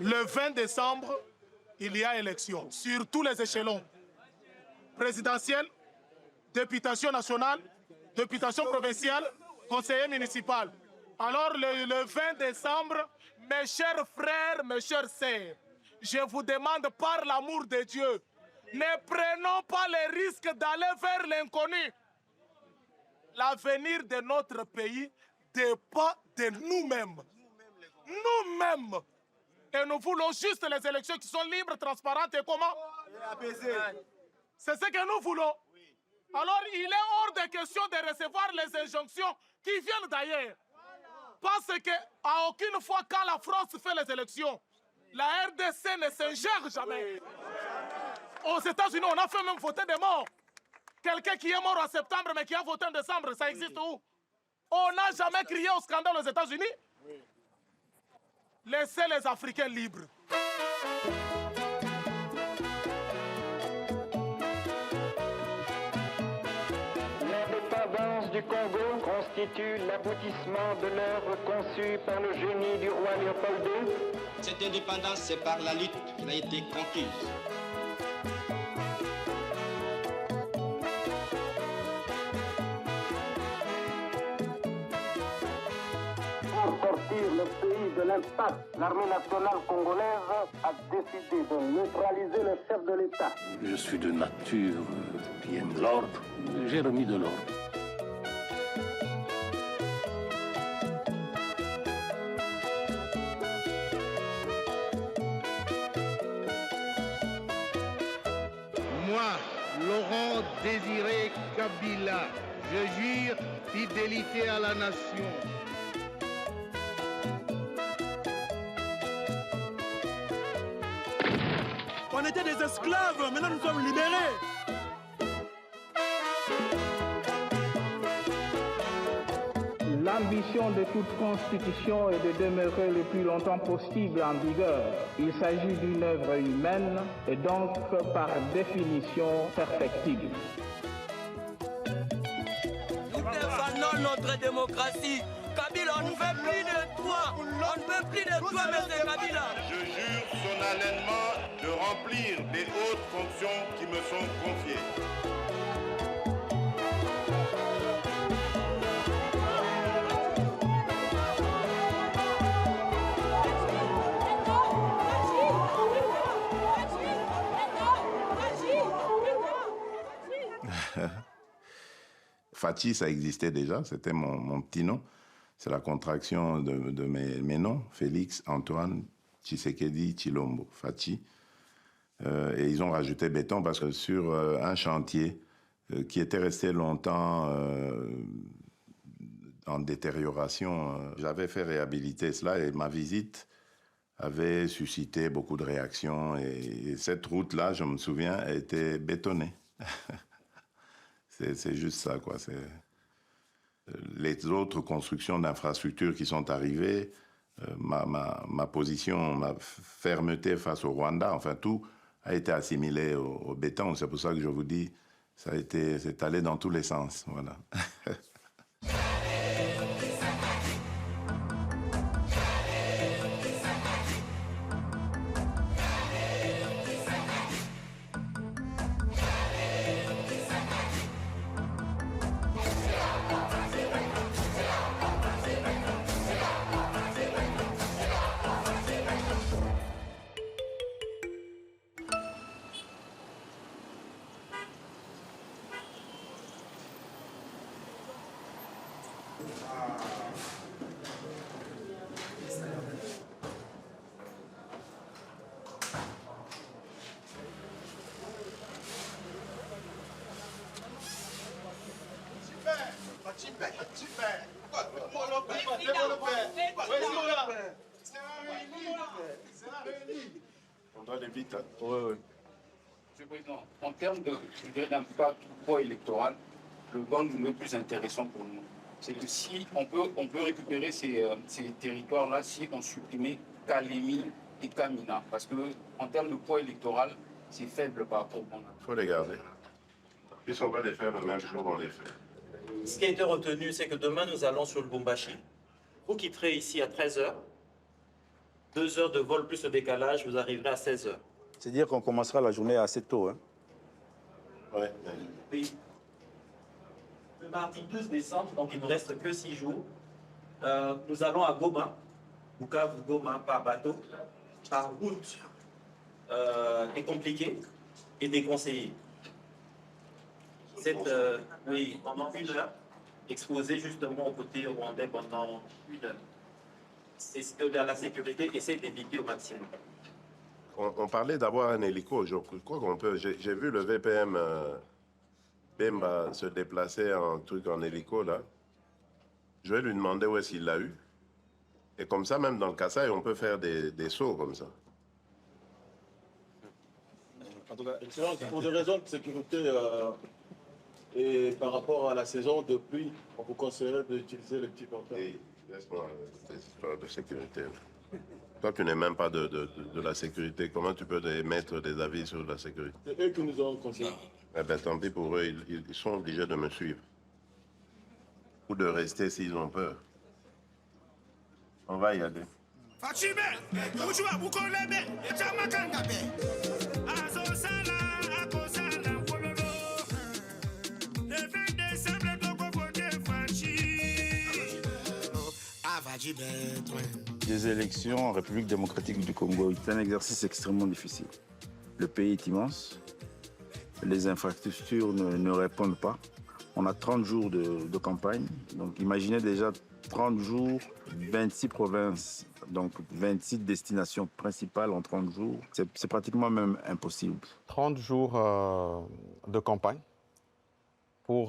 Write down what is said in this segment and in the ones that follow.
Le 20 décembre, il y a élection sur tous les échelons. Présidentielle, députation nationale, députation provinciale, conseiller municipal. Alors le 20 décembre, mes chers frères, mes chères sœurs, je vous demande par l'amour de Dieu, ne prenons pas les risques d'aller vers l'inconnu. L'avenir de notre pays dépend de nous-mêmes. Nous-mêmes. Et nous voulons juste les élections qui sont libres, transparentes et comment? C'est ce que nous voulons. Alors il est hors de question de recevoir les injonctions qui viennent d'ailleurs. Parce qu'à aucune fois quand la France fait les élections, la RDC ne s'ingère jamais. Aux États-Unis, on a fait même voter des morts. Quelqu'un qui est mort en septembre mais qui a voté en décembre, ça existe où? On n'a jamais crié au scandale aux États-Unis. Laissez les Africains libres. L'indépendance du Congo constitue l'aboutissement de l'œuvre conçue par le génie du roi Léopold II. Cette indépendance, c'est par la lutte qu'elle a été conquise. Pour sortir le pays de l'impasse, l'armée nationale congolaise a décidé de neutraliser le chef de l'État. Je suis de nature qui aime l'ordre. J'ai remis de l'ordre. Moi, Laurent Désiré Kabila, je jure fidélité à la nation. On était des esclaves, maintenant nous sommes libérés. L'ambition de toute constitution est de demeurer le plus longtemps possible en vigueur. Il s'agit d'une œuvre humaine et donc par définition perfectible. Nous défendons notre démocratie. Kabila, on ne veut plus de toi. On ne veut plus de toi, M. Kabila. Je jure solennellement de remplir les hautes fonctions qui me sont confiées. Fachi, ça existait déjà, c'était mon petit nom. C'est la contraction de mes noms, Félix, Antoine, Tshisekedi, Tshilombo, Fachi. Et ils ont rajouté béton parce que sur un chantier qui était resté longtemps en détérioration, j'avais fait réhabiliter cela et ma visite avait suscité beaucoup de réactions. Et cette route-là, je me souviens, a été bétonnée. C'est juste ça, quoi. Les autres constructions d'infrastructures qui sont arrivées, ma position, ma fermeté face au Rwanda, enfin tout a été assimilé au béton. C'est pour ça que je vous dis, c'est allé dans tous les sens, voilà. On doit aller vite, hein? Oui. Monsieur le Président, en termes d'impact du poids électoral, le gang le plus intéressant pour nous, c'est que si on peut récupérer ces territoires-là si on supprimait Kalemi et Kamina, parce que en termes de poids électoral, c'est faible par rapport au monde. Il faut les garder. Puisqu'on va les faire le même jour, on les fait. Ce qui a été retenu, c'est que demain, nous allons sur le Lubumbashi. Vous quitterez ici à 13h. 2 heures de vol plus le décalage, vous arriverez à 16 heures. C'est-à-dire qu'on commencera la journée assez tôt, hein? Ouais. Oui. Le mardi 12 décembre, donc il ne reste que 6 jours, nous allons à Goma, Bukavu-Goma par bateau, par route est compliqué et déconseillé. Oui, pendant 1 heure, exposé justement au côté rwandais pendant 1 heure. C'est ce que la sécurité essaie d'éviter au maximum. On parlait d'avoir un hélico, je crois qu'on peut. J'ai vu le VPM Bemba se déplacer en hélico là. Je vais lui demander où est-ce qu'il l'a eu. Et comme ça, même dans le Kasaï, on peut faire des sauts comme ça. En tout cas, Excellence, pour des raisons de sécurité et par rapport à la saison de pluie, on vous conseillerait d'utiliser les petits portables. Hey, laisse-moi des histoires de sécurité. Toi, tu n'es même pas de la sécurité. Comment tu peux émettre des avis sur la sécurité? C'est eux qui nous ont conseillé. Eh bien, tant pis pour eux, ils sont obligés de me suivre. Ou de rester s'ils ont peur. On va y aller. Les élections en République démocratique du Congo, c'est un exercice extrêmement difficile. Le pays est immense, les infrastructures ne répondent pas. On a 30 jours de campagne, donc imaginez déjà 30 jours, 26 provinces, donc 26 destinations principales en 30 jours. C'est pratiquement même impossible. 30 jours de campagne pour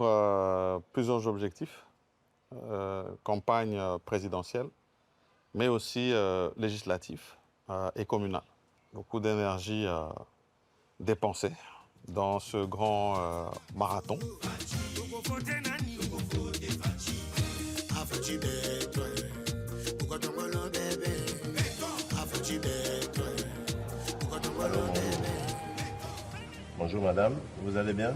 plusieurs objectifs. Campagne présidentielle, mais aussi législative et communale. Beaucoup d'énergie dépensée dans ce grand marathon. Bonjour madame, vous allez bien?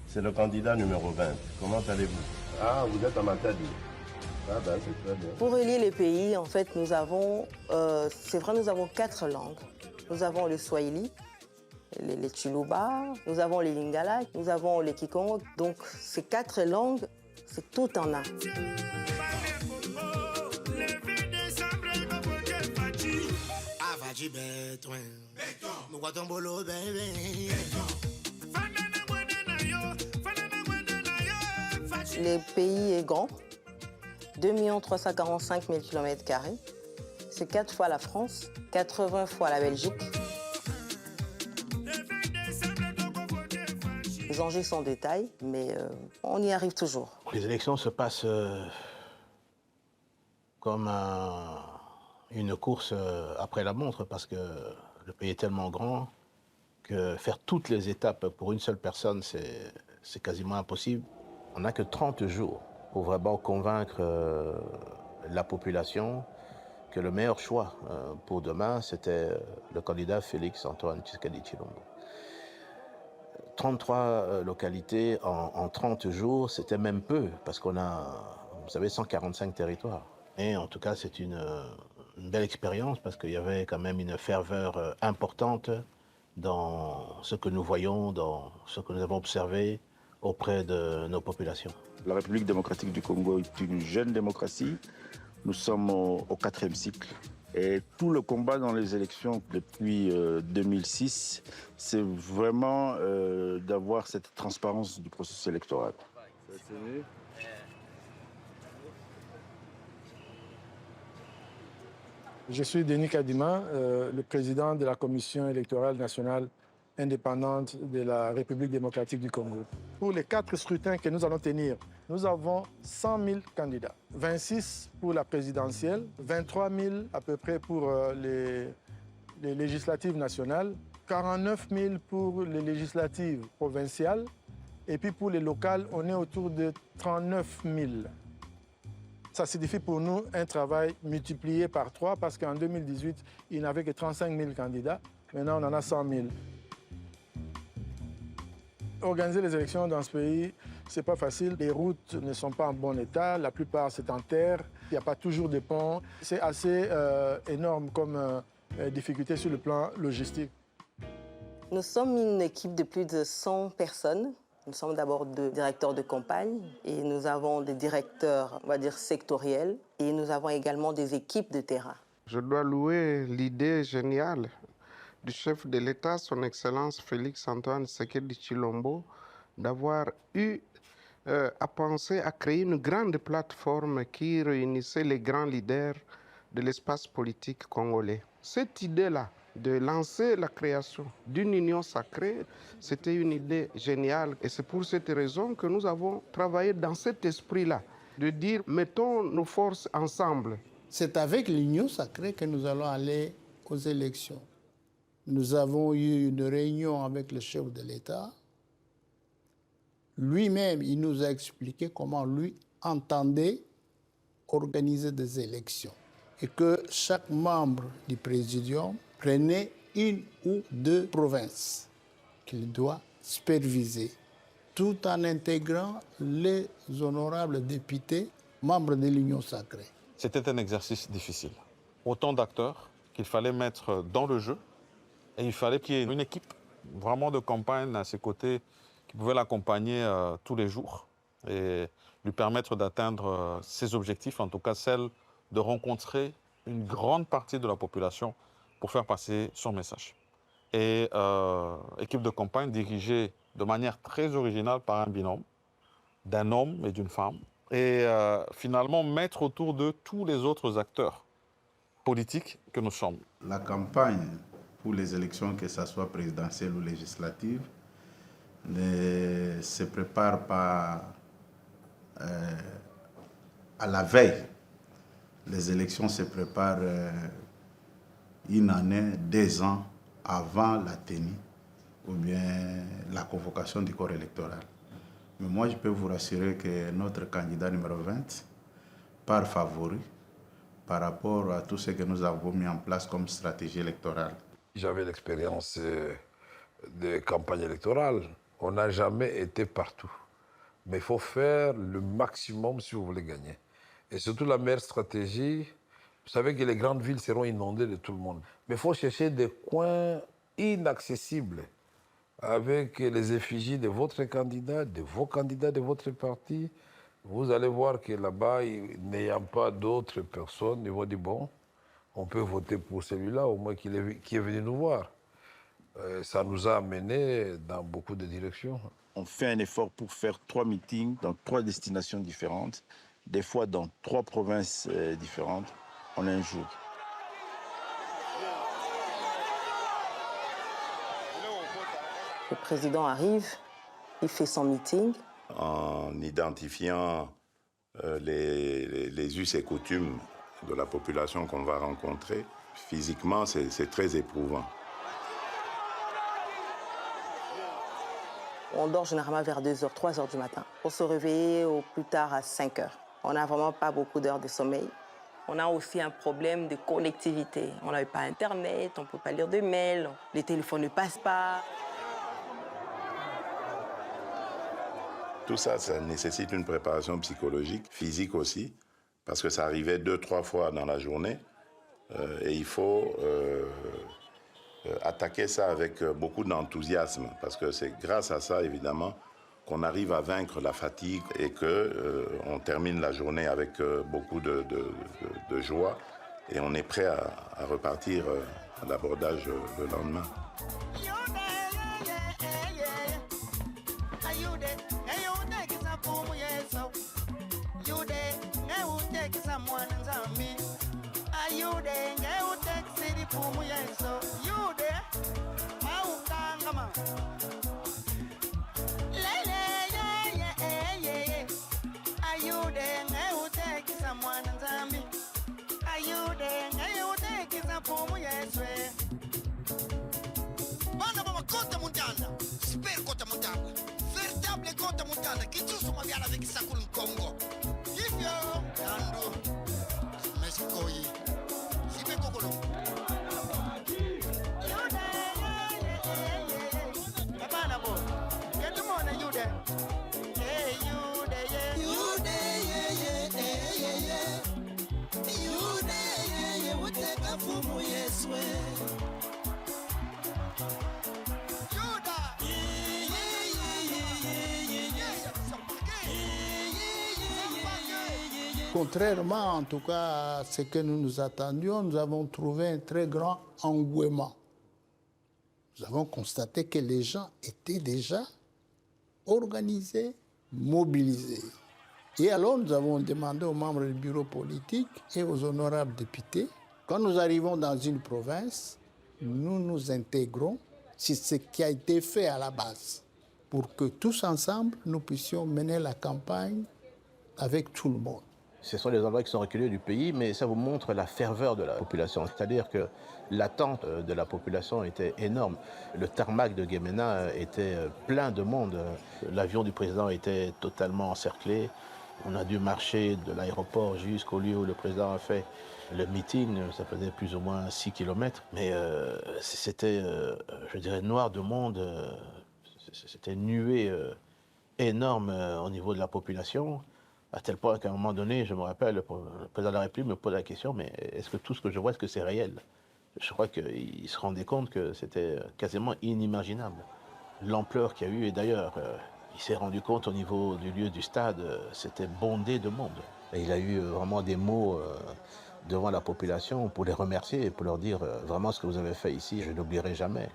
C'est le candidat numéro 20. Comment allez-vous? Ah, vous êtes à Matadi. Ah ben, c'est très bien. Pour relier les pays, en fait, nous avons, c'est vrai, nous avons 4 langues. Nous avons le Swahili, les Chiluba, nous avons les Lingala, nous avons les Kikongo. Donc, ces 4 langues, c'est tout en un. Le pays est grand, 2 345 000 km². C'est 4 fois la France, 80 fois la Belgique. Les enjeux sont des tailles, mais on y arrive toujours. Les élections se passent comme une course après la montre, parce que le pays est tellement grand que faire toutes les étapes pour une seule personne, c'est quasiment impossible. On n'a que 30 jours pour vraiment convaincre la population que le meilleur choix pour demain, c'était le candidat Félix Antoine Tshisekedi Tshilombo. 33 localités en 30 jours, c'était même peu, parce qu'on a, vous savez, 145 territoires. Et en tout cas, c'est une belle expérience, parce qu'il y avait quand même une ferveur importante dans ce que nous voyons, dans ce que nous avons observé auprès de nos populations. La République démocratique du Congo est une jeune démocratie. Nous sommes au 4e cycle. Et tout le combat dans les élections depuis 2006, c'est vraiment d'avoir cette transparence du processus électoral. Je suis Denis Kadima, le président de la Commission électorale nationale indépendante de la République démocratique du Congo. Pour les 4 scrutins que nous allons tenir, nous avons 100 000 candidats. 26 pour la présidentielle, 23 000 à peu près pour les législatives nationales, 49 000 pour les législatives provinciales, et puis pour les locales, on est autour de 39 000. Ça signifie pour nous un travail multiplié par 3, parce qu'en 2018, il n'y avait que 35 000 candidats. Maintenant, on en a 100 000. Organiser les élections dans ce pays, c'est pas facile. Les routes ne sont pas en bon état, la plupart c'est en terre. Il n'y a pas toujours de ponts. C'est assez énorme comme difficulté sur le plan logistique. Nous sommes une équipe de plus de 100 personnes. Nous sommes d'abord 2 directeurs de campagne et nous avons des directeurs, on va dire, sectoriels et nous avons également des équipes de terrain. Je dois louer l'idée géniale du chef de l'État, son Excellence Félix Antoine Tshisekedi Tshilombo, d'avoir eu à penser à créer une grande plateforme qui réunissait les grands leaders de l'espace politique congolais. Cette idée-là, de lancer la création d'une union sacrée, c'était une idée géniale. Et c'est pour cette raison que nous avons travaillé dans cet esprit-là, de dire mettons nos forces ensemble. C'est avec l'union sacrée que nous allons aller aux élections. Nous avons eu une réunion avec le chef de l'État. Lui-même, il nous a expliqué comment lui entendait organiser des élections et que chaque membre du présidium prenait une ou 2 provinces qu'il doit superviser, tout en intégrant les honorables députés membres de l'Union sacrée. C'était un exercice difficile. Autant d'acteurs qu'il fallait mettre dans le jeu et il fallait qu'il y ait une équipe vraiment de campagne à ses côtés qui pouvait l'accompagner tous les jours et lui permettre d'atteindre ses objectifs, en tout cas celle de rencontrer une grande partie de la population pour faire passer son message. Et équipe de campagne dirigée de manière très originale par un binôme, d'un homme et d'une femme, et finalement mettre autour de tous les autres acteurs politiques que nous sommes. La campagne pour les élections, que ce soit présidentielle ou législative, ne se prépare pas à la veille. Les élections se préparent une année, 2 ans avant la tenue ou bien la convocation du corps électoral. Mais moi, je peux vous rassurer que notre candidat numéro 20 part favori par rapport à tout ce que nous avons mis en place comme stratégie électorale. J'avais l'expérience de campagne électorale. On n'a jamais été partout. Mais il faut faire le maximum si vous voulez gagner. Et surtout la meilleure stratégie, vous savez que les grandes villes seront inondées de tout le monde. Mais il faut chercher des coins inaccessibles avec les effigies de votre candidat, de vos candidats de votre parti. Vous allez voir que là-bas, n'ayant pas d'autres personnes, ils vont dire bon, on peut voter pour celui-là, au moins qui est venu nous voir. Ça nous a amenés dans beaucoup de directions. On fait un effort pour faire 3 meetings dans 3 destinations différentes, des fois dans 3 provinces différentes en un jour. Le président arrive, il fait son meeting. En identifiant les us et coutumes de la population qu'on va rencontrer, physiquement, c'est très éprouvant. On dort généralement vers 2h, 3h du matin pour se réveiller au plus tard à 5h. On n'a vraiment pas beaucoup d'heures de sommeil. On a aussi un problème de connectivité. On n'avait pas Internet, on ne peut pas lire de mails, les téléphones ne passent pas. Tout ça, ça nécessite une préparation psychologique, physique aussi, parce que ça arrivait 2-3 fois dans la journée. Et il faut attaquer ça avec beaucoup d'enthousiasme, parce que c'est grâce à ça, évidemment, qu'on arrive à vaincre la fatigue et qu'on termine la journée avec beaucoup de joie et on est prêt à repartir à l'abordage le lendemain. Véritable Kota Montana, qui tous sont bien avec Sakul Congo. Hivyo, Ando, Mexico, Sibe Kokolo. Papa, boy, get them on, you there. Hey, you there, yeah. You there, yeah. Contrairement en tout cas à ce que nous nous attendions, nous avons trouvé un très grand engouement. Nous avons constaté que les gens étaient déjà organisés, mobilisés. Et alors nous avons demandé aux membres du bureau politique et aux honorables députés, quand nous arrivons dans une province, nous nous intégrons sur ce qui a été fait à la base, pour que tous ensemble, nous puissions mener la campagne avec tout le monde. Ce sont les endroits qui sont reculés du pays, mais ça vous montre la ferveur de la population. C'est-à-dire que l'attente de la population était énorme. Le tarmac de Guémena était plein de monde. L'avion du président était totalement encerclé. On a dû marcher de l'aéroport jusqu'au lieu où le président a fait le meeting. Ça faisait plus ou moins 6 km. Mais c'était, je dirais, noir de monde. C'était une nuée énorme au niveau de la population. À tel point qu'à un moment donné, je me rappelle, le président de la République me pose la question, mais est-ce que tout ce que je vois, est-ce que c'est réel? Je crois qu'il se rendait compte que c'était quasiment inimaginable. L'ampleur qu'il y a eu, et d'ailleurs, il s'est rendu compte au niveau du lieu du stade, c'était bondé de monde. Et il a eu vraiment des mots devant la population pour les remercier et pour leur dire vraiment ce que vous avez fait ici, je n'oublierai jamais.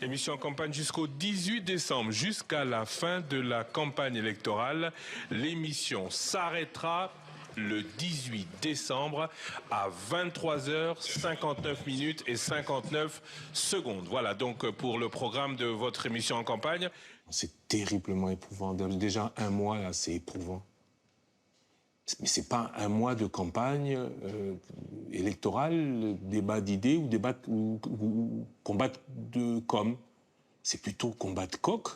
Émission en campagne jusqu'au 18 décembre, jusqu'à la fin de la campagne électorale. L'émission s'arrêtera le 18 décembre à 23h59 et 59 secondes. Voilà donc pour le programme de votre émission en campagne. C'est terriblement éprouvant. Déjà un mois, là, c'est éprouvant. Mais c'est pas un mois de campagne électorale, débat d'idées ou débat ou combat de com. C'est plutôt combat de coq,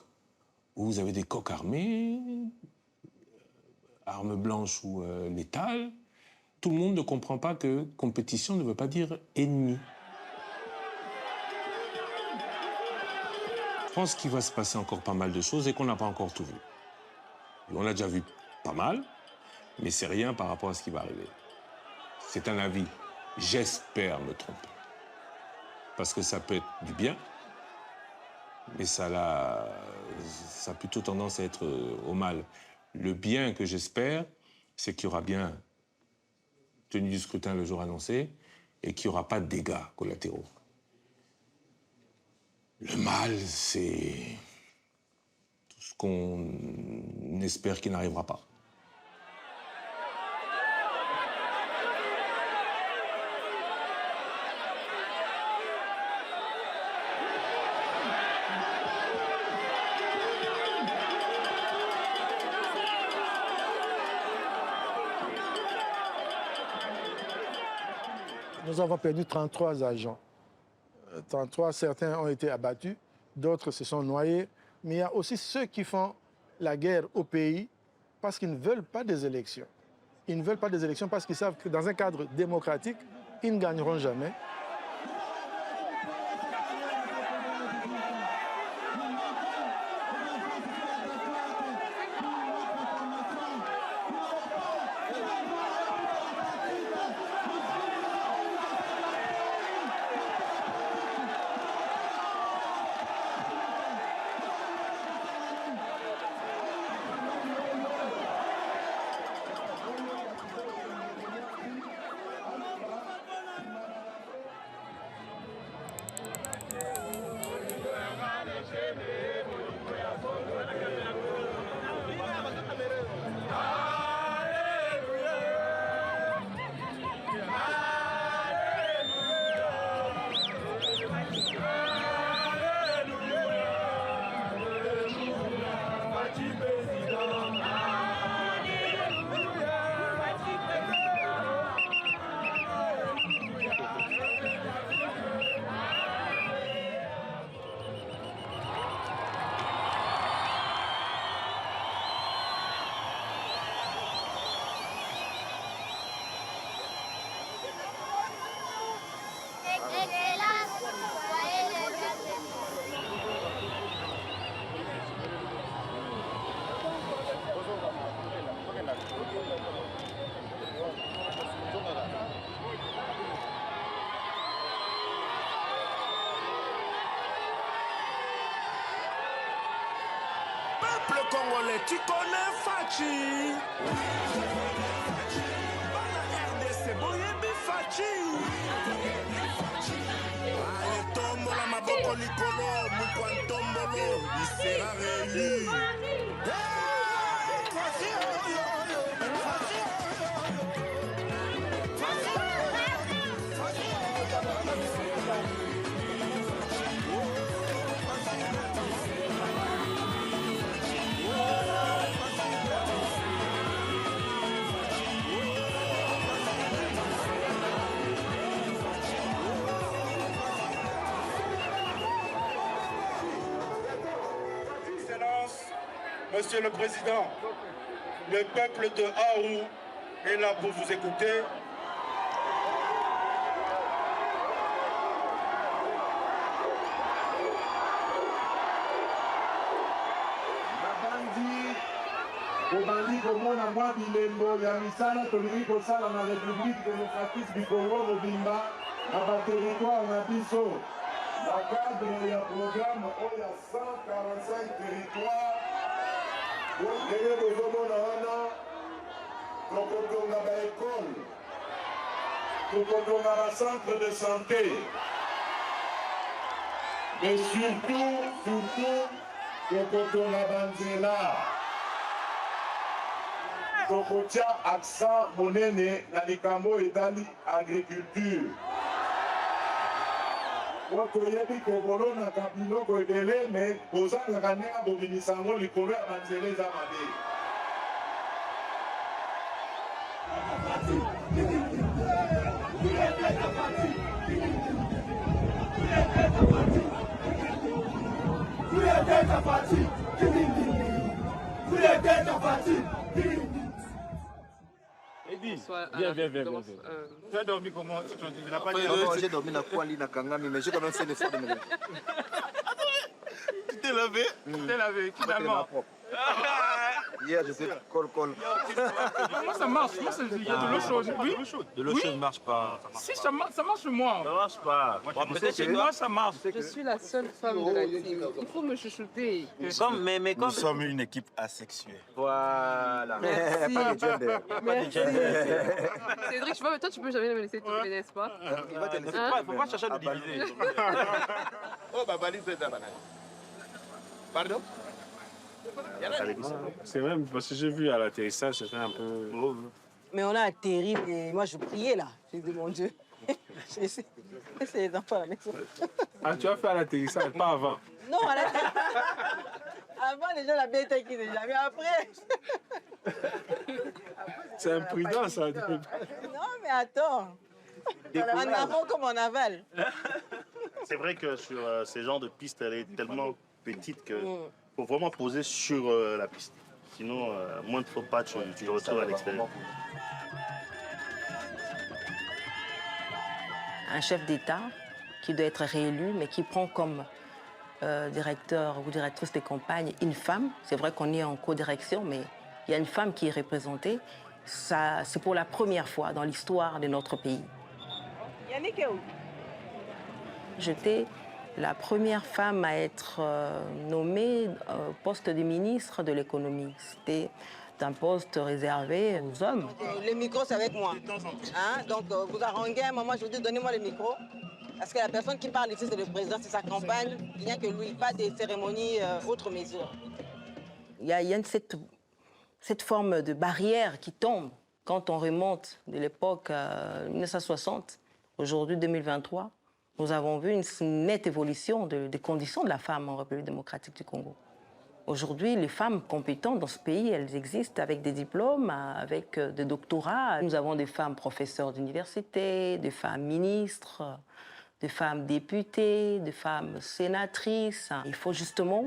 où vous avez des coqs armés, armes blanches ou létales. Tout le monde ne comprend pas que compétition ne veut pas dire ennemi. Je pense qu'il va se passer encore pas mal de choses et qu'on n'a pas encore tout vu. On a déjà vu pas mal. Mais c'est rien par rapport à ce qui va arriver. C'est un avis. J'espère me tromper. Parce que ça peut être du bien, mais ça a plutôt tendance à être au mal. Le bien que j'espère, c'est qu'il y aura bien tenue du scrutin le jour annoncé et qu'il n'y aura pas de dégâts collatéraux. Le mal, c'est tout ce qu'on espère qu'il n'arrivera pas. Nous avons perdu 33 agents. 33, certains ont été abattus, d'autres se sont noyés. Mais il y a aussi ceux qui font la guerre au pays parce qu'ils ne veulent pas des élections. Ils ne veulent pas des élections parce qu'ils savent que dans un cadre démocratique, ils ne gagneront jamais. tu connais Fachi. RDC Boyebi Fachi. Allez, tombola maboko likolo, mukwantombolo, il sera réélu. Monsieur le Président, le peuple de Aou est là pour vous écouter. obandi komona mwa bilembo ya misala tolingi kosala na République démocratique du Congo mobimba na baterritoire na biso na cadre ya programme oyo ya 145 territoire ndenge bozomona wana tokotonga baekole tokotonga bacentre de santé et surtout tokotonga banzela tokotia accent monene na likambo etali agriculture po toyebi kokolonaka biloko ebele me bozangaka ndenge bobimisa yango likolo ya banzela eza mabe. Viens. Tu as dormi comment? Tu n'as pas dit. J'ai dormi dans Kuali, dans Kangami, mais j'ai quand même fait l'effort de me lever. Tu t'es lavé? Tu t'es lavé, finalement. Hier, je sais col. Comment ça marche? Il y a de l'eau chaude. Oui? De l'eau chaude ne marche pas. Si, ça marche chez moi. Ça marche pas. Peut-être chez moi, ça marche. Je suis la seule femme de la team. Il faut me chouchouter. Nous sommes une équipe asexuée. Voilà. Merci. Pas de gender. Merci. Cédric, je vois, mais toi, tu peux jamais me laisser tomber, n'est-ce pas? Il va te laisser. Hein? Il ne faut pas chercher à nous diviser. Oh, bah, valise de la banane. Pardon? C'est vrai, parce que j'ai vu à l'atterrissage, c'était un peu... Mais on a atterri et moi je priais là. J'ai dit mon Dieu, j'ai essayé les enfants à la maison. Ah, tu as fait à l'atterrissage, pas avant? Non, à l'atterrissage. Avant les gens la bien été déjà, mais après. C'est imprudent ça. Non mais attends. En avant comme en aval. C'est vrai que sur ces genres de pistes, elle est tellement petite que faut vraiment poser sur la piste. Sinon, moins de faux pas, tu le retrouves à l'extérieur. Un chef d'État qui doit être réélu, mais qui prend comme directeur ou directrice des campagnes une femme. C'est vrai qu'on est en co-direction, mais il y a une femme qui est représentée. C'est pour la première fois dans l'histoire de notre pays. Yannick est où? J'étais la première femme à être nommée au poste de ministre de l'économie. C'était un poste réservé aux hommes. Le micro, c'est avec moi. Hein? Donc, vous arrangez un moment, je vous dis, donnez-moi le micro. Parce que la personne qui parle ici, c'est le président, c'est sa campagne. Rien que lui, pas des cérémonies, autres mesures. Il y a cette forme de barrière qui tombe quand on remonte de l'époque 1960, aujourd'hui 2023. Nous avons vu une nette évolution des conditions de la femme en République démocratique du Congo. Aujourd'hui, les femmes compétentes dans ce pays, elles existent avec des diplômes, avec des doctorats. Nous avons des femmes professeurs d'université, des femmes ministres, des femmes députées, des femmes sénatrices. Il faut justement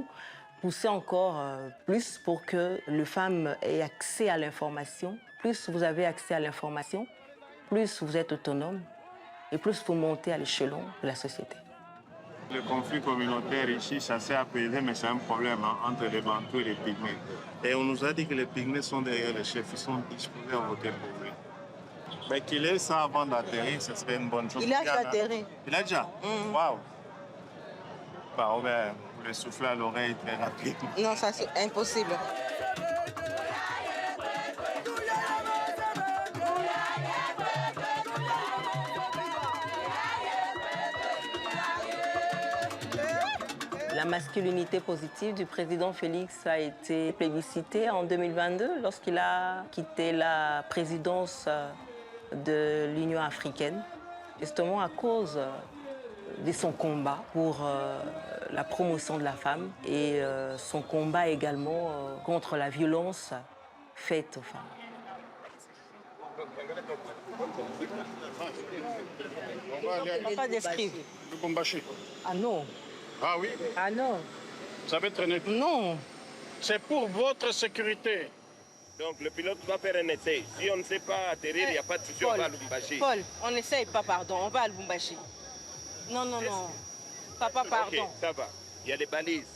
pousser encore plus pour que les femmes aient accès à l'information. Plus vous avez accès à l'information, plus vous êtes autonome. Et plus vous montez à l'échelon de la société. Le conflit communautaire ici, ça s'est apaisé, mais c'est un problème entre les Bantous et les Pygmées. Et on nous a dit que les Pygmées sont derrière les chefs, ils sont disposés à voter pour lui. Mais qu'il ait ça avant d'atterrir, ce serait une bonne chose. Il a déjà atterri. Il a déjà? Waouh! Bah, vous le soufflez à l'oreille très rapide. Non, ça c'est impossible. La masculinité positive du président Félix a été plébiscitée en 2022 lorsqu'il a quitté la présidence de l'Union africaine, justement à cause de son combat pour la promotion de la femme et son combat également contre la violence faite aux femmes. On va Pas d'escrive. Lubumbashi. Ah non. Ah oui? Ah non. Vous avez traîné? Non. C'est pour votre sécurité. Donc le pilote doit faire un essai. Si on ne sait pas atterrir, il n'y a pas de souci, on va à Lubumbashi. Paul, on n'essaye pas, pardon, on va à Lubumbashi. Non, non, non. Papa, pardon. Ok, ça va. Il y a des balises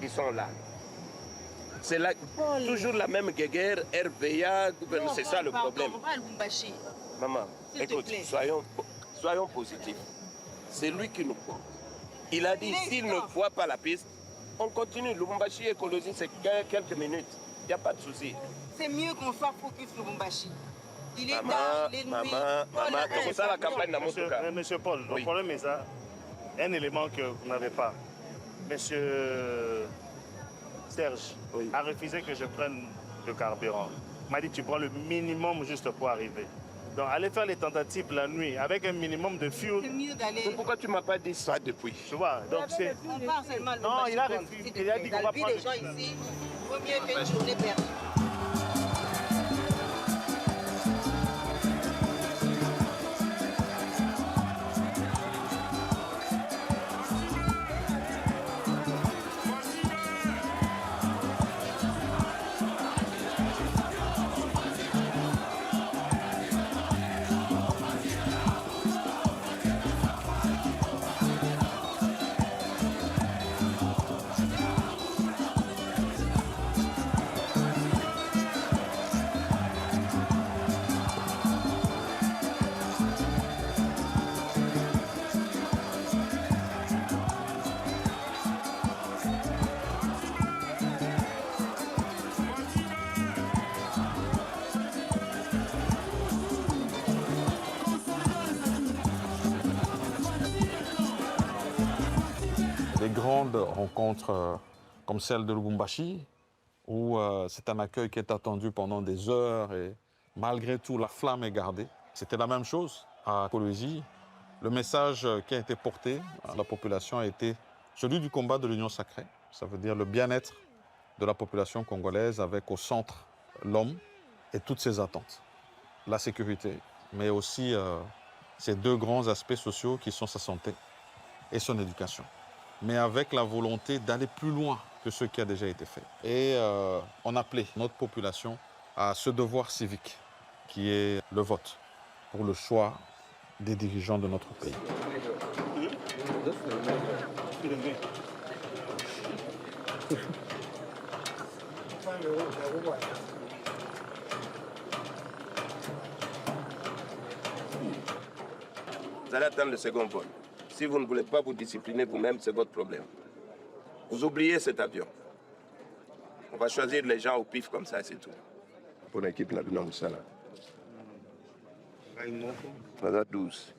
qui sont là. C'est là, toujours la même guéguerre, RVA, c'est ça le problème. On va à Lubumbashi. Maman, écoute, soyons positifs. C'est lui qui nous porte. Il a dit, s'il ne voit pas la piste, on continue. Lubumbashi écologie, c'est quelques minutes. Il n'y a pas de souci. C'est mieux qu'on soit focus Lubumbashi. Il est Maman, tard, il est nuit. maman, comme ça la campagne n'a Monsieur Paul, le problème est ça. Un élément que vous n'avez pas. Monsieur Serge a refusé que je prenne le carburant. Il m'a dit tu prends le minimum juste pour arriver. Donc aller faire les tentatives la nuit avec un minimum de fuel. C'est mieux d'aller. Pourquoi tu ne m'as pas dit ça depuis? Tu vois, donc c'est. On part seulement à Non, Lubumbashi. il a refusé. Il a dit qu'on va prendre. Les gens ici, il vaut mieux qu'une journée perdue. Des grandes rencontres comme celle de Lubumbashi, où c'est un accueil qui est attendu pendant des heures et malgré tout, la flamme est gardée. C'était la même chose à Kolwezi. Le message qui a été porté à la population a été celui du combat de l'union sacrée. Ça veut dire le bien-être de la population congolaise avec au centre l'homme et toutes ses attentes. La sécurité, mais aussi ces deux grands aspects sociaux qui sont sa santé et son éducation. Mais avec la volonté d'aller plus loin que ce qui a déjà été fait. Et on appelait notre population à ce devoir civique qui est le vote pour le choix des dirigeants de notre pays. Vous allez attendre le second vol. Si vous ne voulez pas vous discipliner vous-même, c'est votre problème. Vous oubliez cet avion. On va choisir les gens au pif comme ça, c'est tout. Pour l'équipe, là, non, ça là. On a 12.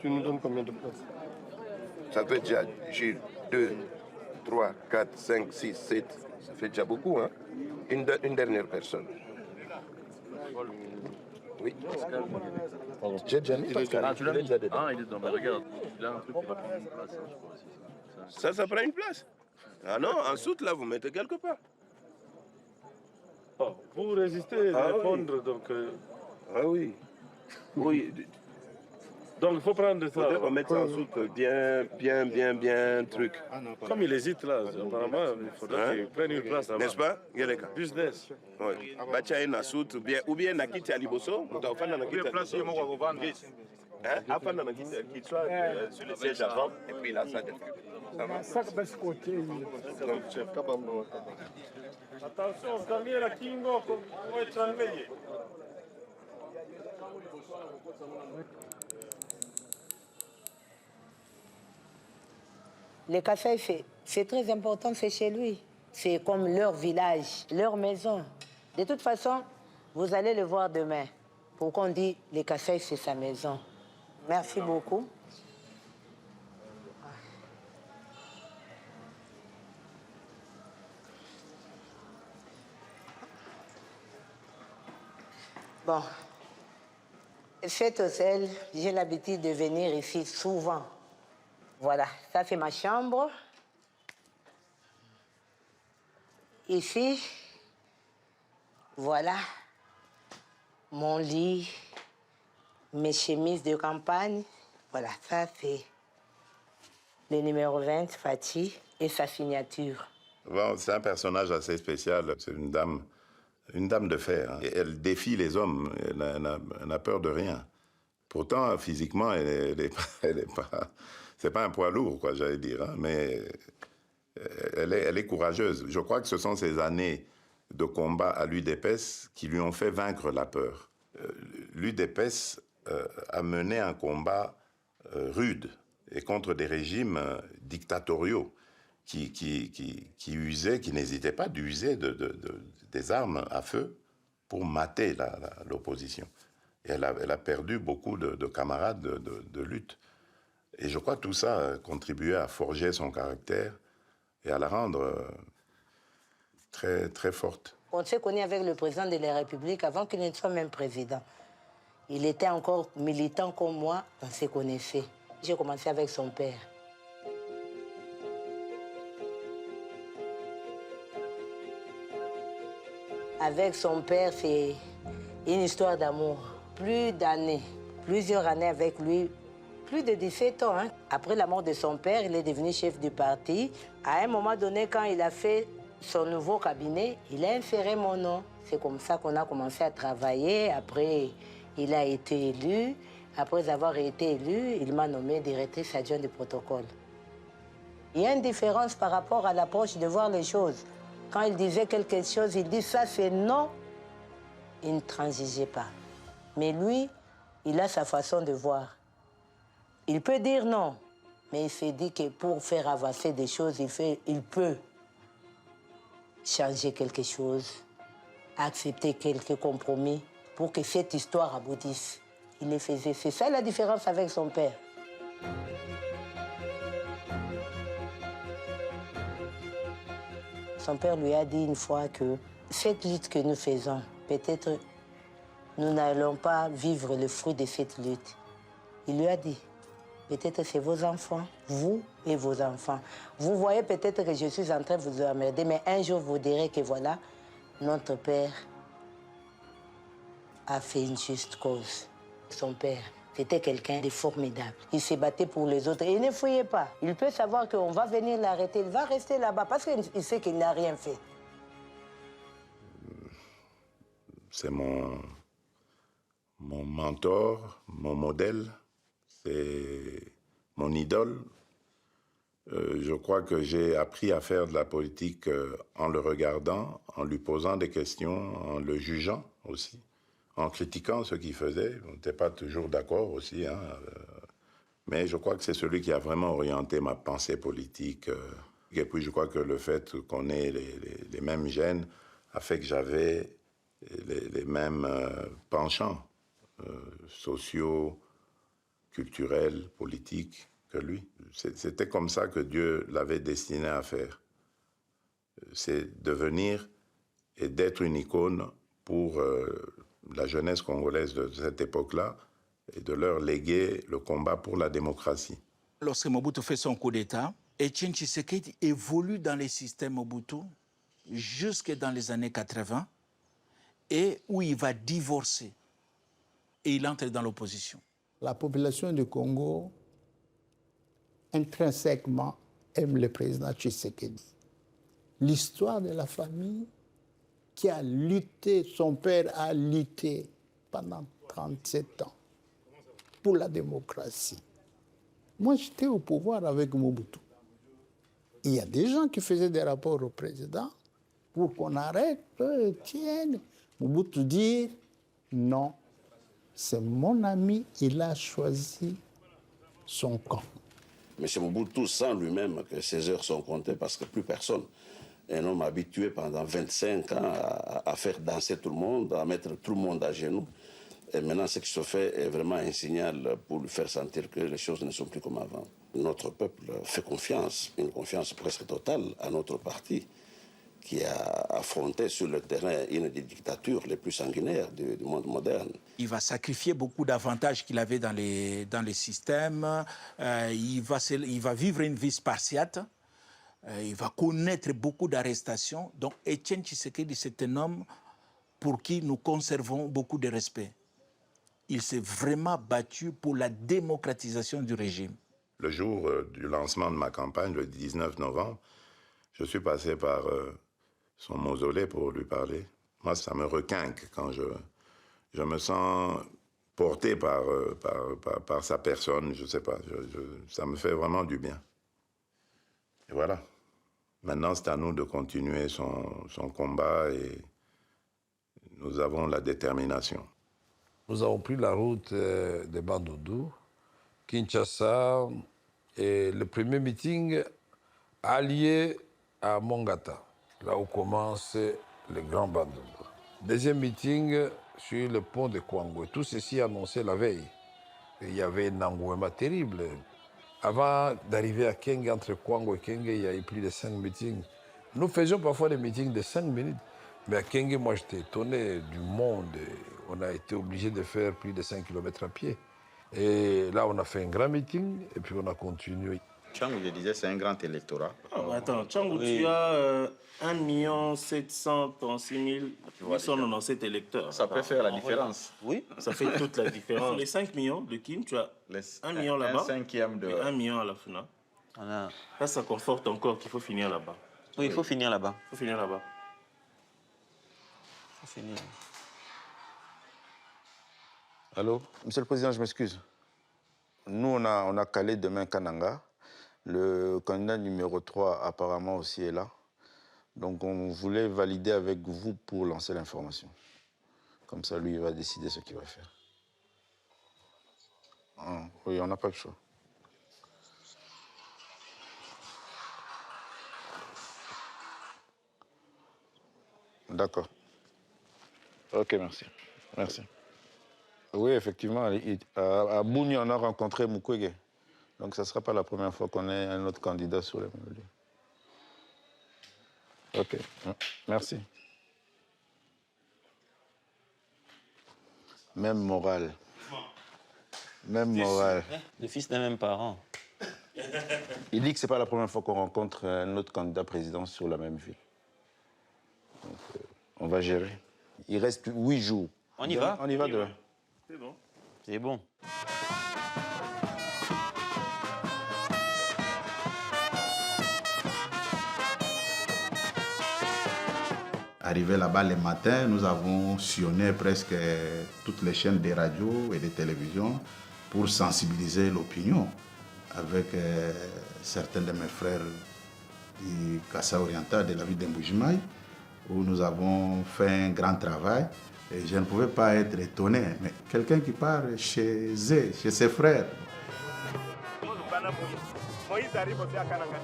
Tu nous donnes combien de places? Ça fait déjà, Gilles, 2, 3, 4, 5, 6, 7. Ça fait déjà beaucoup, hein? Une dernière personne. Oui. J'ai déjà mis Pascal. Ah, tu l'as mis? Ah, il est dedans. Mais regarde, il a un truc qui va prendre une place. Ça prend une place. Ah non, en soute, là, vous mettez quelque part. Oh, vous résistez à répondre, oui. donc... Ah oui. Oui. Donc il faut prendre ça. On met ça en soute bien, truc. Comme il hésite là, apparemment, il faudrait qu'il prenne une place là-bas. N'est-ce pas, Yeleka? Business. Oui. Bacha na soute, ou bien nakiti à Liboso, ou bien nakiti à Liboso. Afin qu'il soit sur le siège avant, et puis là, ça défend. Ça va? Attention, Daniela Kingo, come ci hanno meglio. Le café, c'est très important, c'est chez lui. C'est comme leur village, leur maison. De toute façon, vous allez le voir demain. Pourquoi on dit le café, c'est sa maison. Merci beaucoup. Bon, cet hôtel, j'ai l'habitude de venir ici souvent. Voilà, ça c'est ma chambre. Ici, voilà, mon lit, mes chemises de campagne. Voilà, ça c'est le numéro 20, Fatih, et sa signature. Bon, c'est un personnage assez spécial. C'est une dame de fer. Hein. Elle défie les hommes, elle n'a peur de rien. Pourtant, physiquement, elle est pas... C'est pas un poids lourd, quoi, j'allais dire, hein, mais elle est courageuse. Je crois que ce sont ces années de combat à l'UDPS qui lui ont fait vaincre la peur. L'UDPS a mené un combat rude et contre des régimes dictatoriaux qui usaient, qui n'hésitaient pas d'user des armes à feu pour mater l'opposition. Et elle a perdu beaucoup de camarades de lutte. Et je crois que tout ça a contribué à forger son caractère et à la rendre très, très forte. On s'est connu avec le président de la République avant qu'il ne soit même président. Il était encore militant comme moi, on se connaissait. J'ai commencé avec son père. Avec son père, c'est une histoire d'amour. Plus d'années, plusieurs années avec lui. Plus de 17 ans. Hein. Après la mort de son père, il est devenu chef du parti. À un moment donné, quand il a fait son nouveau cabinet, il a inséré mon nom. C'est comme ça qu'on a commencé à travailler. Après, il a été élu. Après avoir été élu, il m'a nommé directrice adjointe du protocole. Il y a une différence par rapport à l'approche de voir les choses. Quand il disait quelque chose, il dit ça c'est non. Il ne transigeait pas. Mais lui, il a sa façon de voir. Il peut dire non, mais il s'est dit que pour faire avancer des choses, il peut changer quelque chose, accepter quelques compromis pour que cette histoire aboutisse. Il les faisait. C'est ça la différence avec son père. Son père lui a dit une fois que cette lutte que nous faisons, peut-être nous n'allons pas vivre le fruit de cette lutte. Il lui a dit, peut-être c'est vos enfants, vous et vos enfants. Vous voyez peut-être que je suis en train de vous emmerder, mais un jour vous direz que voilà, notre père a fait une juste cause. Son père, c'était quelqu'un de formidable. Il s'est battu pour les autres et il ne fouillait pas. Il peut savoir qu'on va venir l'arrêter, il va rester là-bas parce qu'il sait qu'il n'a rien fait. C'est mon mentor, mon modèle, c'est mon idole. Je crois que j'ai appris à faire de la politique en le regardant, en lui posant des questions, en le jugeant aussi, en critiquant ce qu'il faisait. On n'était pas toujours d'accord aussi, hein, mais je crois que c'est celui qui a vraiment orienté ma pensée politique. Et puis je crois que le fait qu'on ait les mêmes gènes a fait que j'avais les mêmes penchants sociaux, culturels, politiques que lui. C'était comme ça que Dieu l'avait destiné à faire. C'est devenir et d'être une icône pour la jeunesse congolaise de cette époque-là et de leur léguer le combat pour la démocratie. Lorsque Mobutu fait son coup d'État, Etienne Tshisekedi évolue dans les systèmes Mobutu jusque dans les années 80 et où il va divorcer et il entre dans l'opposition. La population du Congo intrinsèquement aime le président Tshisekedi. L'histoire de la famille qui a lutté, son père a lutté pendant 37 ans pour la démocratie. Moi, j'étais au pouvoir avec Mobutu. Il y a des gens qui faisaient des rapports au président pour qu'on arrête, tienne. Mobutu dit non, c'est mon ami, il a choisi son camp. M. Mobutu sent lui-même que ses heures sont comptées parce que plus personne, un homme habitué pendant 25 ans à faire danser tout le monde, à mettre tout le monde à genoux, Et maintenant, ce qui se fait est vraiment un signal pour lui faire sentir que les choses ne sont plus comme avant. Notre peuple fait confiance, une confiance presque totale à notre parti, qui a affronté sur le terrain une des dictatures les plus sanguinaires du monde moderne. Il va sacrifier beaucoup d'avantages qu'il avait dans les systèmes. Il va vivre une vie spartiate. Il va connaître beaucoup d'arrestations. Donc, Etienne Tshisekedi, c'est un homme pour qui nous conservons beaucoup de respect. Il s'est vraiment battu pour la démocratisation du régime. Le jour du lancement de ma campagne, le 19 novembre, je suis passé par son mausolée pour lui parler. Moi, ça me requinque quand je me sens porté par sa personne, je ne sais pas. Ça me fait vraiment du bien. Et voilà. Maintenant, c'est à nous de continuer son combat et nous avons la détermination. Nous avons pris la route de Bandundu, Kinshasa, et le premier meeting allié à Mongata, là où commence le Grand Bandundu. Deuxième meeting sur le pont de Kwango. Tout ceci annoncé la veille. Il y avait un engouement terrible. Avant d'arriver à Kenge, entre Kwango et Kenge, il y a eu plus de 5 meetings. Nous faisions parfois des meetings de 5 minutes. Mais à Kenge, moi, j'étais étonné du monde. On a été obligé de faire plus de 5 km à pied. Et là, on a fait un grand meeting et puis on a continué. Tchangou, je disais, c'est un grand électorat. Oh, attends, Tchangou, oui. Tu as 1 736 897 électeurs. Ça peut faire la différence. Oui, ça fait toute la différence. Les 5 millions de Kim, tu as 1 million là-bas. 1 million à la FUNA. Voilà. Là, ça conforte encore qu'il faut finir là-bas. Oui, il faut finir là-bas. Il faut finir là-bas. Il faut finir. Allô, Monsieur le Président, je m'excuse. Nous, on a calé demain Kananga. Le candidat numéro 3, apparemment, aussi est là. Donc, on voulait valider avec vous pour lancer l'information. Comme ça, lui, il va décider ce qu'il va faire. Ah, oui, on n'a pas le choix. D'accord. Ok, merci. Merci. Oui, effectivement, à Bouni, on a rencontré Mukwege. Donc, ce ne sera pas la première fois qu'on ait un autre candidat sur les mêmes lieux. Ok, merci. Même morale. Même morale. Le fils d'un même parent. Il dit que ce n'est pas la première fois qu'on rencontre un autre candidat président sur la même ville. Donc, on va gérer. Il reste 8 jours. On y va? On y va demain. C'est bon. C'est bon. Arrivé là-bas le matin, nous avons sillonné presque toutes les chaînes de radio et de télévision pour sensibiliser l'opinion avec certains de mes frères du Kassa Oriental de la ville d'Mbujimai, où nous avons fait un grand travail. Et je ne pouvais pas être étonné, mais quelqu'un qui part chez eux, chez ses frères. Moïse arrive aussi à Kananga.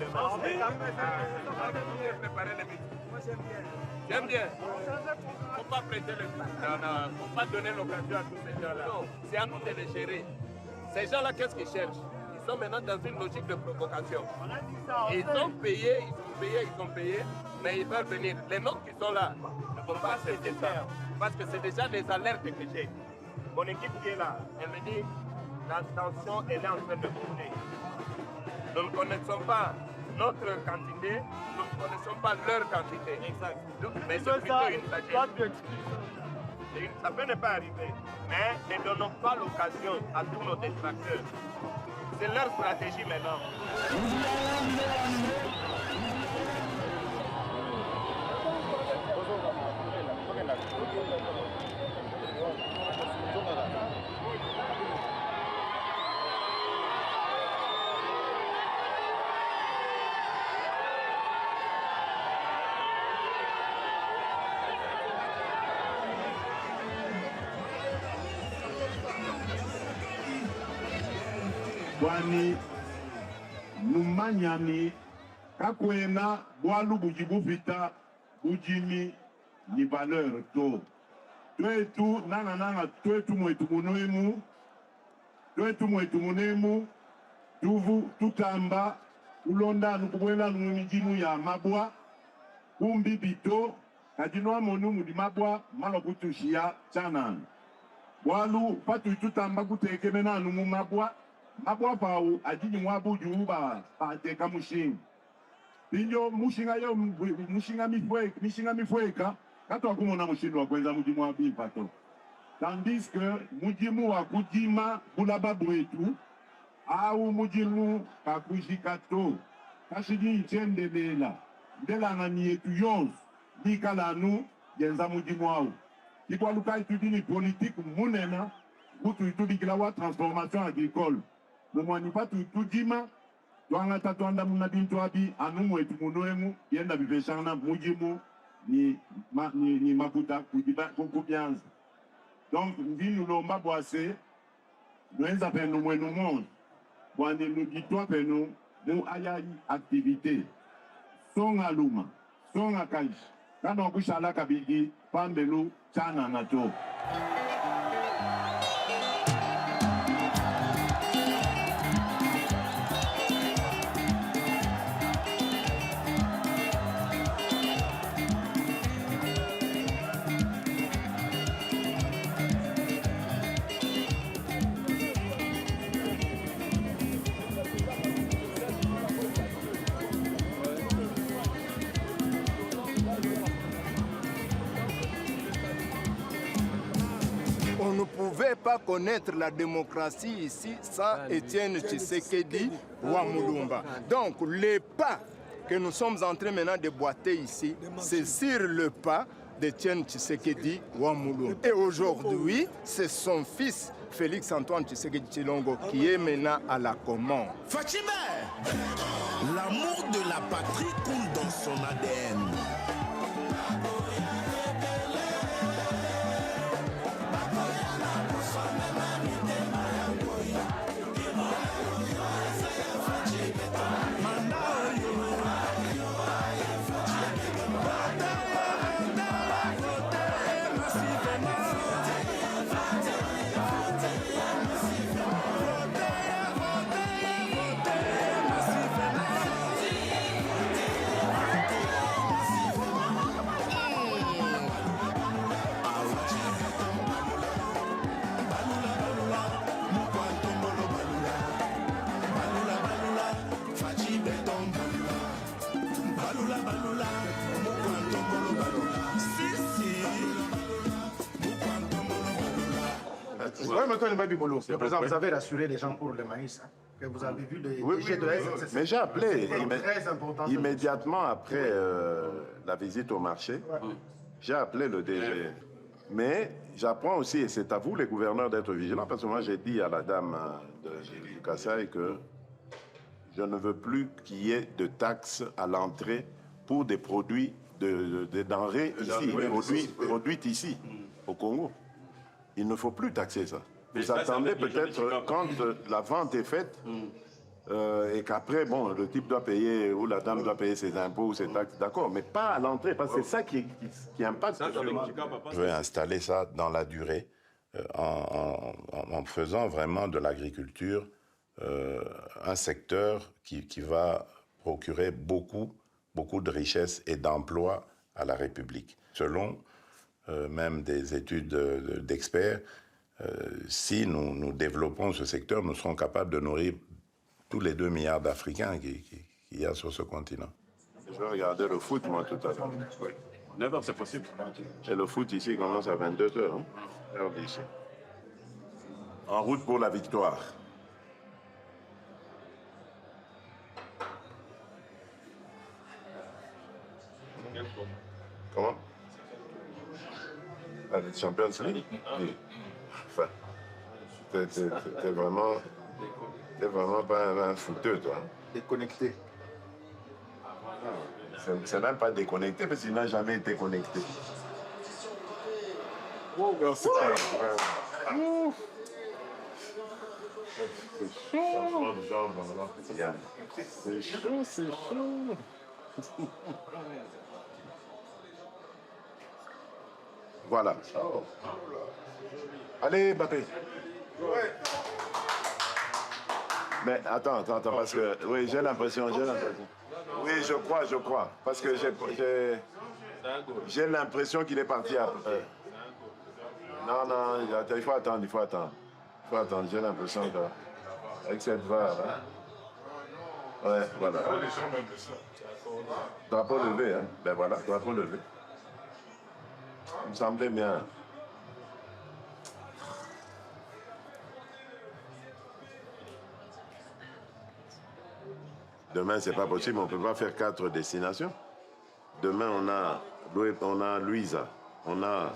J'aime bien. Il ne faut pas prêter le coup. Il ne faut pas donner l'occasion à tous ces gens-là. C'est à nous de les gérer. Ces gens-là, qu'est-ce qu'ils cherchent? Ils sont maintenant dans une logique de provocation. Ils sont payés, mais ils veulent venir. Les nôtres qui sont là ne vont pas accepter ça. Parce que c'est déjà des alertes que j'ai. Mon équipe qui est là, elle me dit la tension elle est en train de monter. Nous ne connaissons pas notre quantité, nous ne connaissons pas leur quantité. Exact. Mais c'est plutôt une sagesse. Ça peut ne pas arriver, mais ne donnons pas l'occasion à tous nos détracteurs. C'est leur stratégie maintenant. Wani numanyani kakwena bwalu bujibu vita bujimi ni valeur to twetu nanga twetu mwetu munoemu tuvu tutamba ulonda nukubwela numijimu ya mabwa kumbi bito kadinwa monu mudi mabwa malo kutushia chanan walu patu tutamba kutekemena numu mabwa pau ajini mwabu juuba pateka mushinga pinjo mushinga yo mishinga mifweka kato akumona mushindu wa kwenza mujimu wa bimpato tandis que mujimu wa kujima bulaba bwetu au mujimu kakujikato kashidi ichende ndela ngani yetu yons nikala nu yenza mujimu au kikwa luka itudini politique munena kutu itudi kilawa transformation agricole mumwani patu itudima tuanga tatuanda muna bintu abi anumu etu munoemu yenda biveshana mujimu ni makuta kukubianza. Donc, nous lomba boise, nous avons mwenu monde, bwande nous ditwa peno, nous ayayi activité. Songa luma, songa kaish, kano kushala kabigi, pambelu, chana nato. On ne pouvait pas connaître la démocratie ici sans Étienne Tshisekedi Wamulumba. Donc les pas que nous sommes en train maintenant de boiter ici, c'est sur le pas d'Étienne Tshisekedi Wamulumba. Et aujourd'hui, c'est son fils Félix Antoine Tshisekedi Tshilongo qui est maintenant à la commande. Fachibert, l'amour de la patrie coule dans son ADN. Oui, monsieur le Bibolo, le président, vous avez rassuré les gens pour le maïs, hein, que vous avez vu les jets de la SNCC. Mais j'ai appelé très important, immédiatement après la visite au marché, j'ai appelé le DG. Mais j'apprends aussi, et c'est à vous les gouverneurs d'être vigilants, parce que moi j'ai dit à la dame du Kassai que je ne veux plus qu'il y ait de taxes à l'entrée pour des produits, des denrées ici, produites ici, au Congo. Il ne faut plus taxer ça. Vous attendez peut-être quand la vente est faite et qu'après, bon, le type doit payer ou la dame doit payer ses impôts ou ses taxes, d'accord, mais pas à l'entrée, parce que c'est ça qui impacte. Je vais installer ça dans la durée en faisant vraiment de l'agriculture un secteur qui va procurer beaucoup de richesses et d'emplois à la République. Selon même des études d'experts, si nous développons ce secteur, nous serons capables de nourrir tous les 2 milliards d'Africains qu'il y a sur ce continent. Je vais regarder le foot, moi, tout à l'heure. 9h, c'est possible. Et le foot ici commence à 22h, hein, heure d'ici. En route pour la victoire. Comment? La Champions League? Oui. Enfin, t'es vraiment pas un footeux, toi. Déconnecté. C'est même pas déconnecté, parce qu'il n'a jamais été connecté. Oh, merci. C'est chaud. C'est chaud. Voilà. Allez, Mbappé. Mais attends, parce que... Oui, j'ai l'impression. Oui, je crois. Parce que j'ai l'impression qu'il est parti après. Non, il faut attendre. J'ai l'impression qu'avec cette VAR... Ouais, voilà. Drapeau levé, hein. Ben voilà, drapeau levé. Il me semblait bien. Demain, c'est pas possible, on ne peut pas faire 4 destinations. Demain, on a Luisa, on a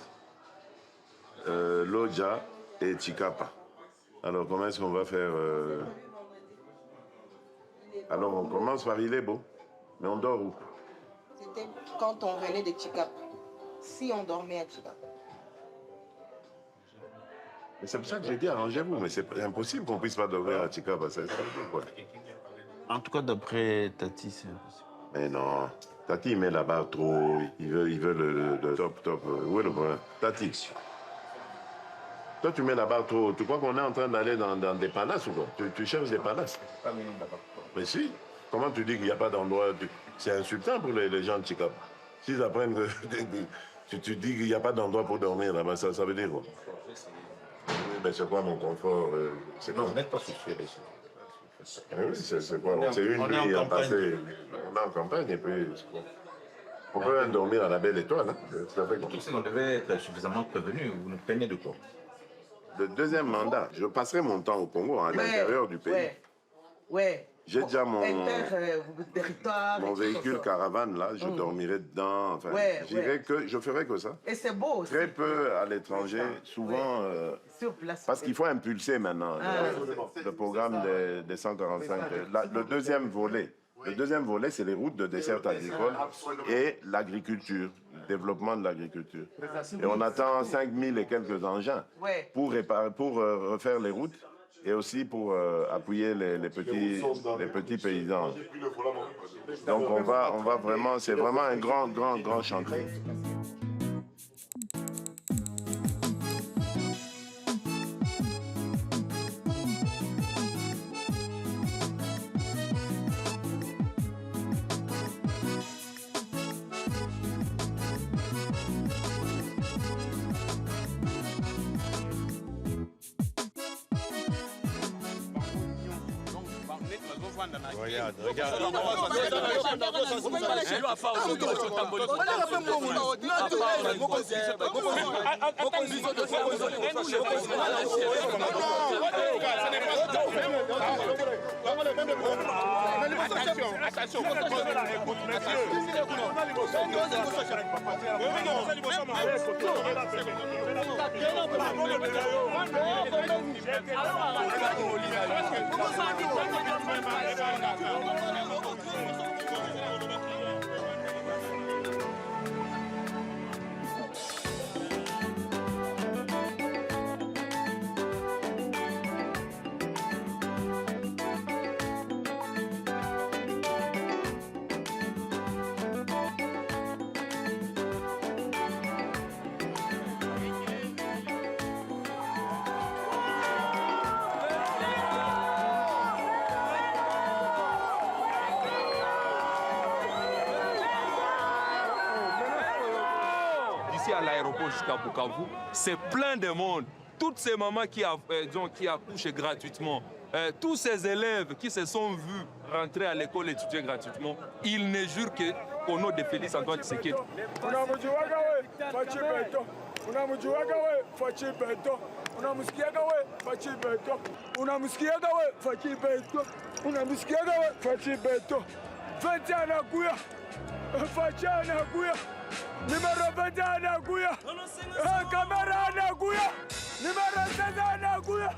Lodja et Chikapa. Alors, comment est-ce qu'on va faire Alors, on commence par Ilebo, mais on dort où? C'était quand on venait de Chikapa. Si on dormait à Chikapa. Mais c'est pour ça que j'ai dit, arrangez-vous, mais c'est impossible qu'on ne puisse pas dormir à Chikapa. En tout cas, d'après Tati, c'est impossible. Mais non, Tati, il met la barre trop, il veut le top. Où est le problème? Tati, toi, tu mets la barre trop haut. Tu crois qu'on est en train d'aller dans des panasses ou quoi? Tu cherches des panasses? Mais si. Comment tu dis qu'il n'y a pas d'endroit? C'est insultant pour les gens de Chikapa. S'ils apprennent que tu dis qu'il n'y a pas d'endroit pour dormir là-bas, ça veut dire quoi? Oui, mais c'est quoi mon confort? Non, vous n'êtes pas soucié ici. Oui, c'est quoi? C'est une nuit à passer. On est en campagne et puis... On peut même dormir à la belle étoile. Hein? On devait être suffisamment prévenu. Vous nous plaignez de quoi? Le deuxième mandat, je passerai mon temps au Congo, à l'intérieur du pays. Ouais. J'ai déjà mon véhicule caravane, là, je dormirai dedans. Enfin, je ferai que ça. Et c'est beau aussi. Très peu à l'étranger, souvent... Sur place. Parce qu'il faut impulser maintenant le programme des 145. Le deuxième volet, c'est les routes de dessert agricole et l'agriculture, le développement de l'agriculture. Et on attend 5000 et quelques engins pour refaire les routes et aussi pour appuyer les petits paysans. Donc on va vraiment, c'est vraiment un grand chantier. Regarde. Attention, à l'aéroport jusqu'à Bukavu, c'est plein de monde. Toutes ces mamans qui accouchent gratuitement, tous ces élèves qui se sont vus rentrer à l'école étudier gratuitement, ils ne jurent qu'au nom de Félix Antoine Tshisekedi. Numero 20 anakuya. Kamera anakuya. Numero 16 anakuya.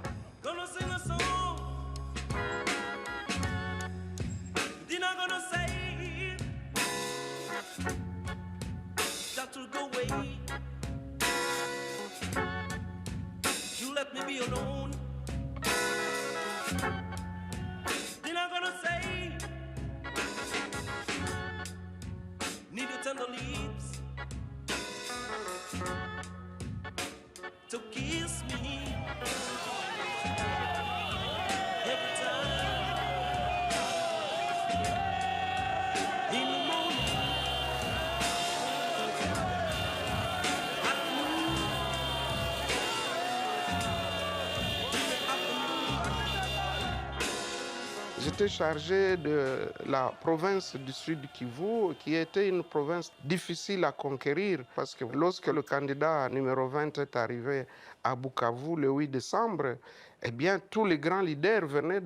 Dina gonna say that will go away. You let me be alone. Dina gonna say need your tender lips. J'étais chargé de la province du Sud Kivu, qui était une province difficile à conquérir, parce que lorsque le candidat numéro 20 est arrivé à Bukavu le 8 décembre, eh bien, tous les grands leaders venaient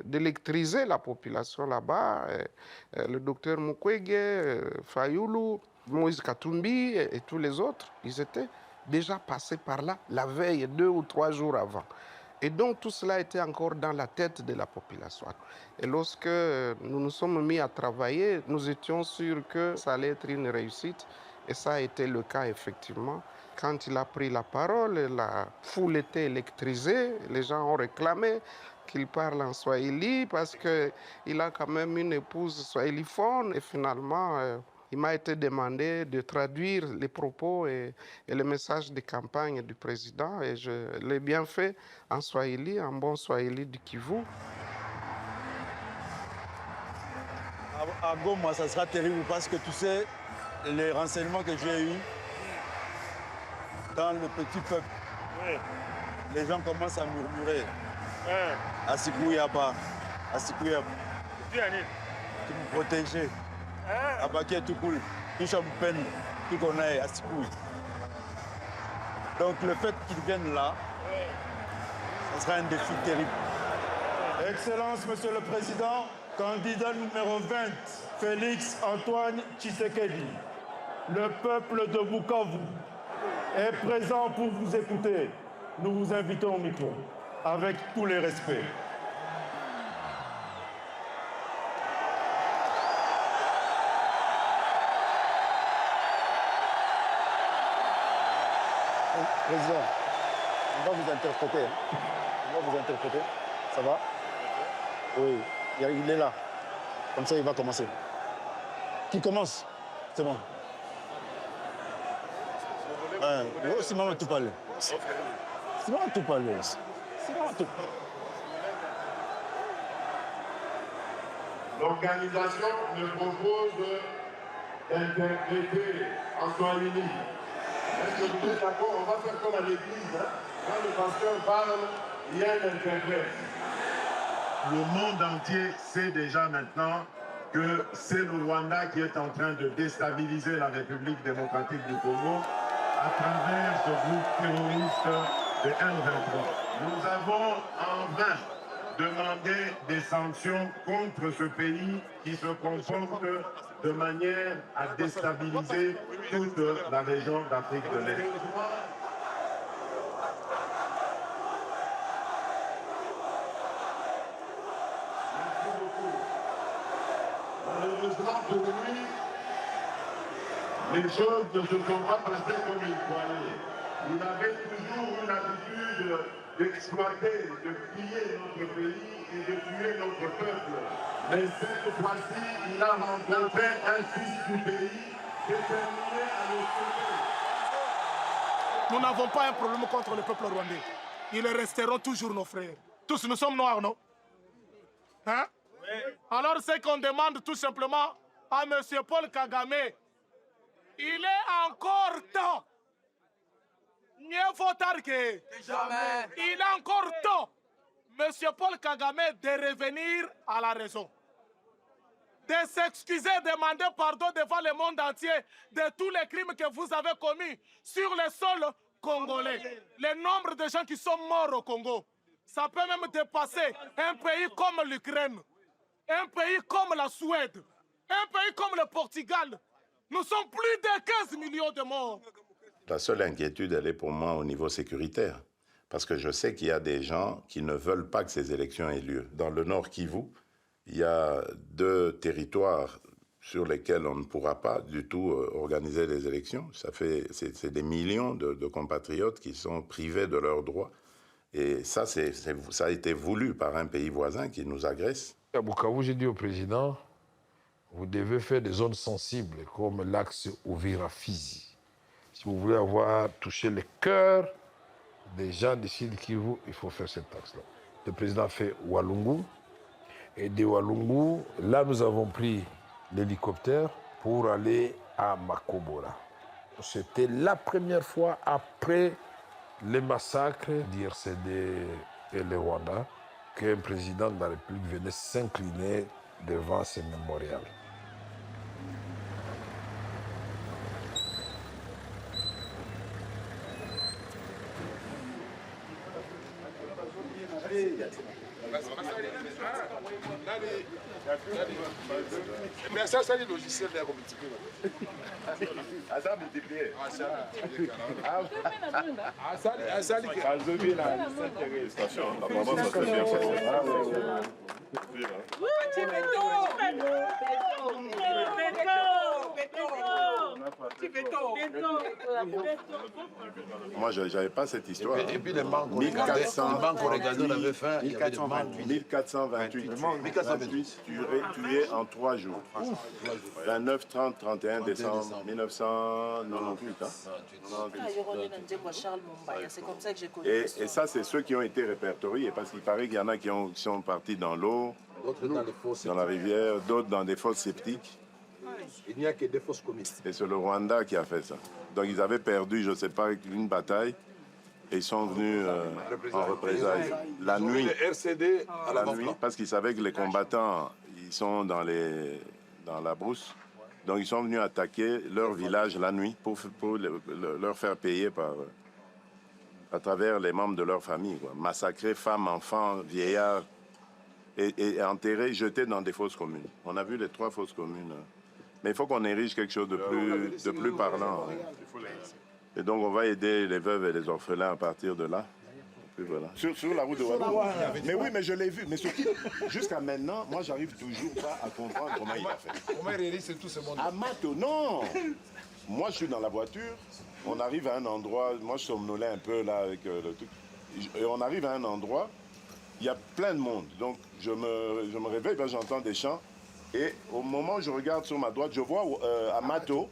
d'électriser la population là-bas. Le docteur Mukwege, Fayulu, Moïse Katumbi et tous les autres, ils étaient déjà passés par là la veille, 2 ou 3 jours avant. Et donc tout cela était encore dans la tête de la population. Et lorsque nous nous sommes mis à travailler, nous étions sûrs que ça allait être une réussite. Et ça a été le cas effectivement. Quand il a pris la parole, la foule était électrisée. Les gens ont réclamé qu'il parle en swahili parce qu'il a quand même une épouse swahiliphone. Et finalement, il m'a été demandé de traduire les propos et les messages de campagne du président. Et je l'ai bien fait en swahili, en bon swahili du Kivu. À Goma, ça sera terrible parce que tu sais, les renseignements que j'ai eus dans le petit peuple, les gens commencent à murmurer. Asikouyaba, Asikouyaba. Tu me protéger. Abaké tout cool. Tout champagne, tout qu'on a, Asikouy. Donc le fait qu'ils viennent là, ce sera un défi terrible. Excellence, Monsieur le Président, candidat numéro 20, Félix Antoine Tshisekedi, le peuple de Bukavu est présent pour vous écouter. Nous vous invitons au micro, avec tous les respects. Président, on va vous interpréter. On va vous interpréter. Ça va? Oui, il est là. Comme ça, il va commencer. Qui commence? C'est bon. C'est maman tout parler. C'est maman tout parler. C'est maman tout parler. L'organisation me propose d'interpréter en swahili. Est-ce que vous êtes d'accord? On va faire comme à l'église. Hein? Quand le pasteur parle, il y a un interprète. Le monde entier sait déjà maintenant que c'est le Rwanda qui est en train de déstabiliser la République démocratique du Congo à travers ce groupe terroriste de M23. Nous avons en vain demandé des sanctions contre ce pays qui se comporte de manière à déstabiliser toute la région d'Afrique de l'Est. Malheureusement pour lui, les choses ne se sont pas passées comme il croyait. Il avait toujours une habitude d'exploiter, de piller notre pays et de tuer notre peuple. Mais cette fois-ci, il a rencontré un fils du pays déterminé à le sauver. Nous n'avons pas un problème contre le peuple rwandais. Ils resteront toujours nos frères. Tous nous sommes noirs, non? Hein? Oui. Alors c'est qu'on demande tout simplement à M. Paul Kagame, il est encore temps. Mieux vaut tard que jamais. Il est encore temps, M. Paul Kagame, de revenir à la raison. De s'excuser, demander pardon devant le monde entier de tous les crimes que vous avez commis sur le sol congolais. Le nombre de gens qui sont morts au Congo, ça peut même dépasser un pays comme l'Ukraine, un pays comme la Suède, un pays comme le Portugal. Nous sommes plus de 15 millions de morts. La seule inquiétude, elle est pour moi au niveau sécuritaire. Parce que je sais qu'il y a des gens qui ne veulent pas que ces élections aient lieu. Dans le Nord Kivu, il y a 2 territoires sur lesquels on ne pourra pas du tout organiser les élections. C'est des millions de compatriotes qui sont privés de leurs droits. Et ça, ça a été voulu par un pays voisin qui nous agresse. À Bukavu, j'ai dit au président, vous devez faire des zones sensibles comme l'axe Uvira-Fizi. Si vous voulez avoir touché le cœur des gens du Sud Kivu, il faut faire cet axe-là. Le président a fait Walungu. Et de Walungu, là, nous avons pris l'hélicoptère pour aller à Makobora. C'était la première fois après les massacres d'IRCD et le Rwanda qu'un président de la République venait s'incliner devant ces mémorials. Mais ça, c'est le logiciel de la communauté. Ah, ça multiplié. Moi, je n'avais pas cette histoire. Et puis les banques 1428. on avait fait 1428 tués en 3 jours. 29, 30, 31 décembre 1998. C'est comme ça que j'ai connu. Et ça, c'est ceux qui ont été répertoriés, parce qu'il paraît qu'il y en a qui sont partis dans l'eau, dans la rivière, d'autres dans des fosses septiques. Il n'y a que des fausses communes. Et c'est le Rwanda qui a fait ça. Donc ils avaient perdu, je ne sais pas, une bataille, et ils sont venus en représailles. La nuit, RCD à la nuit, parce qu'ils savaient que les combattants, ils sont dans la brousse. Donc ils sont venus attaquer leur village la nuit pour leur faire payer à travers les membres de leur famille. Quoi. Massacrer femmes, enfants, vieillards, et enterrer, jeter dans des fosses communes. On a vu les 3 fosses communes. Mais il faut qu'on érige quelque chose de plus parlant. Et donc on va aider les veuves et les orphelins à partir de là. Et voilà. Sur la route de Ouagadougou. Mais oui, mais je l'ai vu. Mais jusqu'à maintenant, moi, j'arrive toujours pas à comprendre comment il a fait. Comment il réalise tout ce monde? À Mato, non. Moi, je suis dans la voiture. On arrive à un endroit. Moi, je somnolais un peu là avec le truc. Et on arrive à un endroit. Il y a plein de monde. Donc, je me réveille, ben, j'entends des chants. Et au moment où je regarde sur ma droite, je vois Amato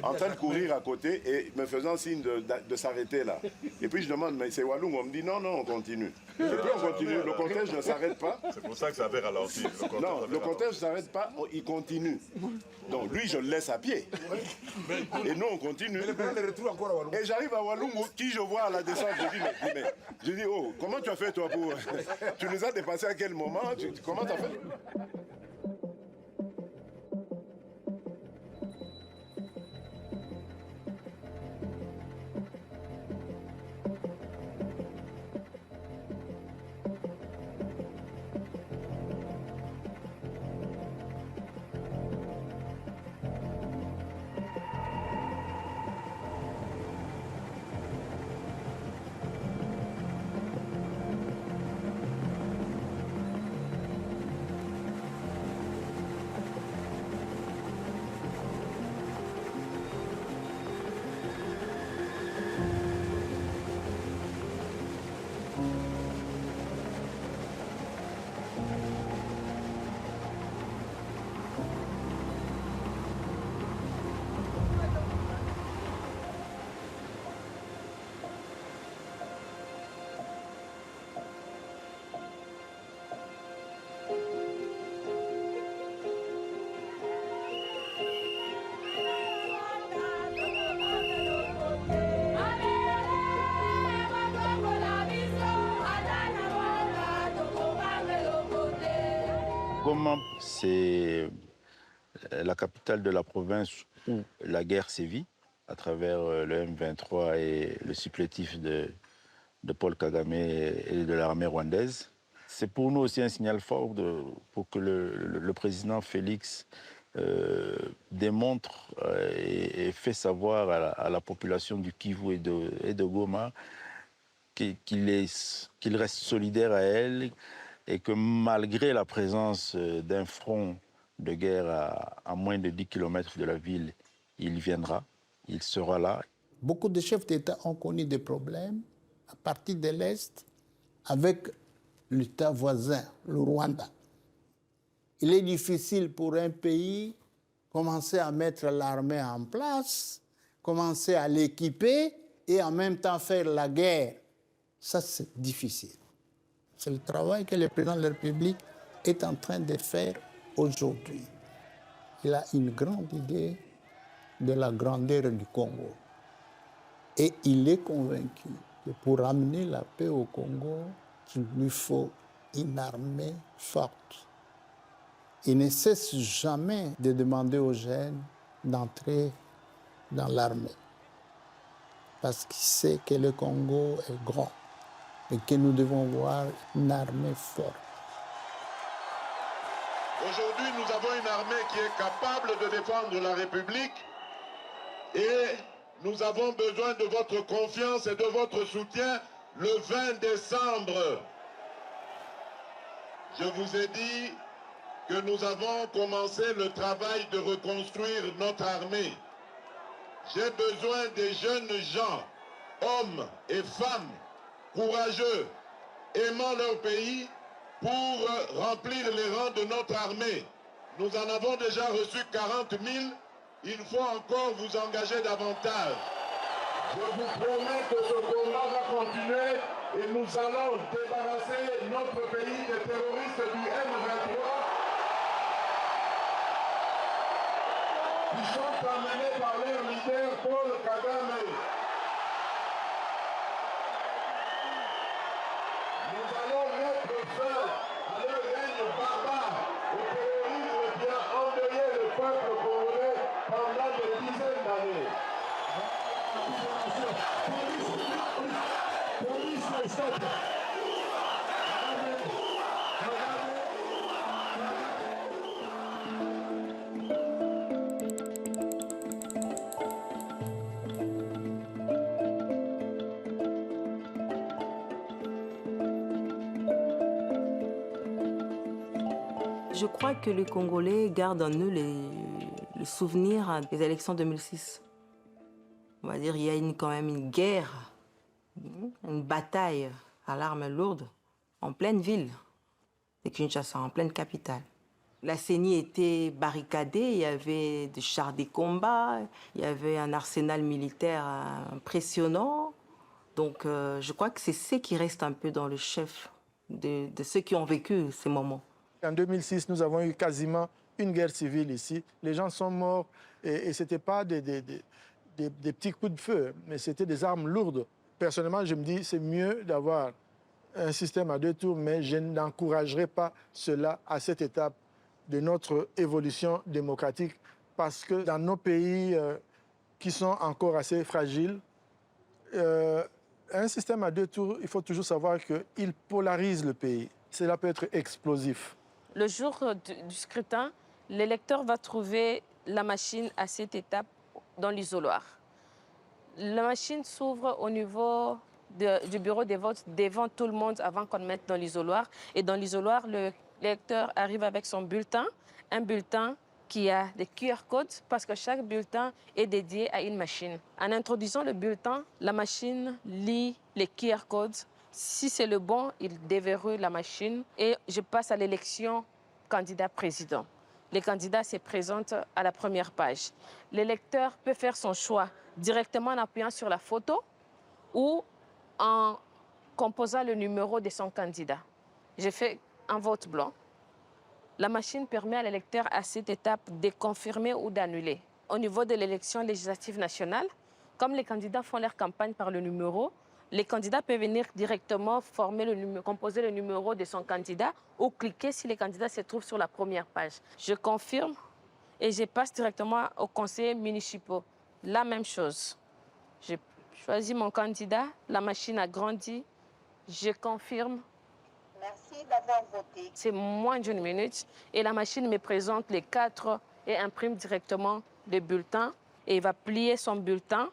en train de courir à côté et me faisant signe de s'arrêter là. Et puis je demande, mais c'est Walloum? On me dit non, on continue. Et puis on continue, le cortège ne s'arrête pas. C'est pour ça que ça avait ralenti. Non, le cortège ne s'arrête pas, il continue. Donc lui, je le laisse à pied. Et nous, on continue. Et j'arrive à Walloum, qui je vois à la descente, je dis, oh, comment tu as fait toi pour... Tu nous as dépassé à quel moment? Comment tu as fait? Goma, c'est la capitale de la province où la guerre sévit, à travers le M23 et le supplétif de Paul Kagame et de l'armée rwandaise. C'est pour nous aussi un signal fort pour que le président Félix démontre et fait savoir à la population du Kivu et de Goma qu'il reste solidaire à elle et que malgré la présence d'un front de guerre à moins de 10 km de la ville, il viendra, il sera là. Beaucoup de chefs d'État ont connu des problèmes à partir de l'Est avec l'État voisin, le Rwanda. Il est difficile pour un pays commencer à mettre l'armée en place, commencer à l'équiper et en même temps faire la guerre. Ça, c'est difficile. C'est le travail que le président de la République est en train de faire aujourd'hui. Il a une grande idée de la grandeur du Congo. Et il est convaincu que pour amener la paix au Congo, il lui faut une armée forte. Il ne cesse jamais de demander aux jeunes d'entrer dans l'armée. Parce qu'il sait que le Congo est grand et que nous devons avoir une armée forte. Aujourd'hui, nous avons une armée qui est capable de défendre la République et nous avons besoin de votre confiance et de votre soutien le 20 décembre. Je vous ai dit que nous avons commencé le travail de reconstruire notre armée. J'ai besoin des jeunes gens, hommes et femmes, courageux, aimant leur pays, pour remplir les rangs de notre armée. Nous en avons déjà reçu 40 000. Il faut encore vous engager davantage. Je vous promets que ce combat va continuer et nous allons débarrasser notre pays des terroristes du M23 qui sont amenés par leur leader Paul Kagame. Nous allons mettre fin à leur règne barbare, au terrorisme qui a endeuillé le peuple congolais pendant des dizaines d'années. Je crois que les Congolais gardent en eux le souvenir des élections 2006. On va dire qu'il y a quand même une guerre, une bataille à l'arme lourde en pleine ville de Kinshasa, en pleine capitale. La CENI était barricadée, il y avait des chars de combat, il y avait un arsenal militaire impressionnant. Donc je crois que c'est ce qui reste un peu dans le chef de ceux qui ont vécu ces moments. En 2006, nous avons eu quasiment une guerre civile ici. Les gens sont morts et ce n'était pas des petits coups de feu, mais c'était des armes lourdes. Personnellement, je me dis c'est mieux d'avoir un système à 2 tours, mais je n'encouragerai pas cela à cette étape de notre évolution démocratique parce que dans nos pays qui sont encore assez fragiles, un système à 2 tours, il faut toujours savoir qu'il polarise le pays. Cela peut être explosif. Le jour du scrutin, l'électeur va trouver la machine à cette étape dans l'isoloir. La machine s'ouvre au niveau du bureau des votes devant tout le monde avant qu'on le mette dans l'isoloir. Et dans l'isoloir, l'électeur arrive avec son bulletin, un bulletin qui a des QR codes parce que chaque bulletin est dédié à une machine. En introduisant le bulletin, la machine lit les QR codes. Si c'est le bon, il déverrouille la machine et je passe à l'élection candidat-président. Les candidats se présentent à la première page. L'électeur peut faire son choix directement en appuyant sur la photo ou en composant le numéro de son candidat. J'ai fait un vote blanc. La machine permet à l'électeur à cette étape de confirmer ou d'annuler. Au niveau de l'élection législative nationale, comme les candidats font leur campagne par le numéro, les candidats peuvent venir directement composer le numéro de son candidat ou cliquer si le candidat se trouve sur la première page. Je confirme et je passe directement aux conseillers municipaux. La même chose. J'ai choisi mon candidat, la machine a grandi, je confirme. Merci d'avoir voté. C'est moins d'1 minute et la machine me présente les 4 et imprime directement le bulletin et il va plier son bulletin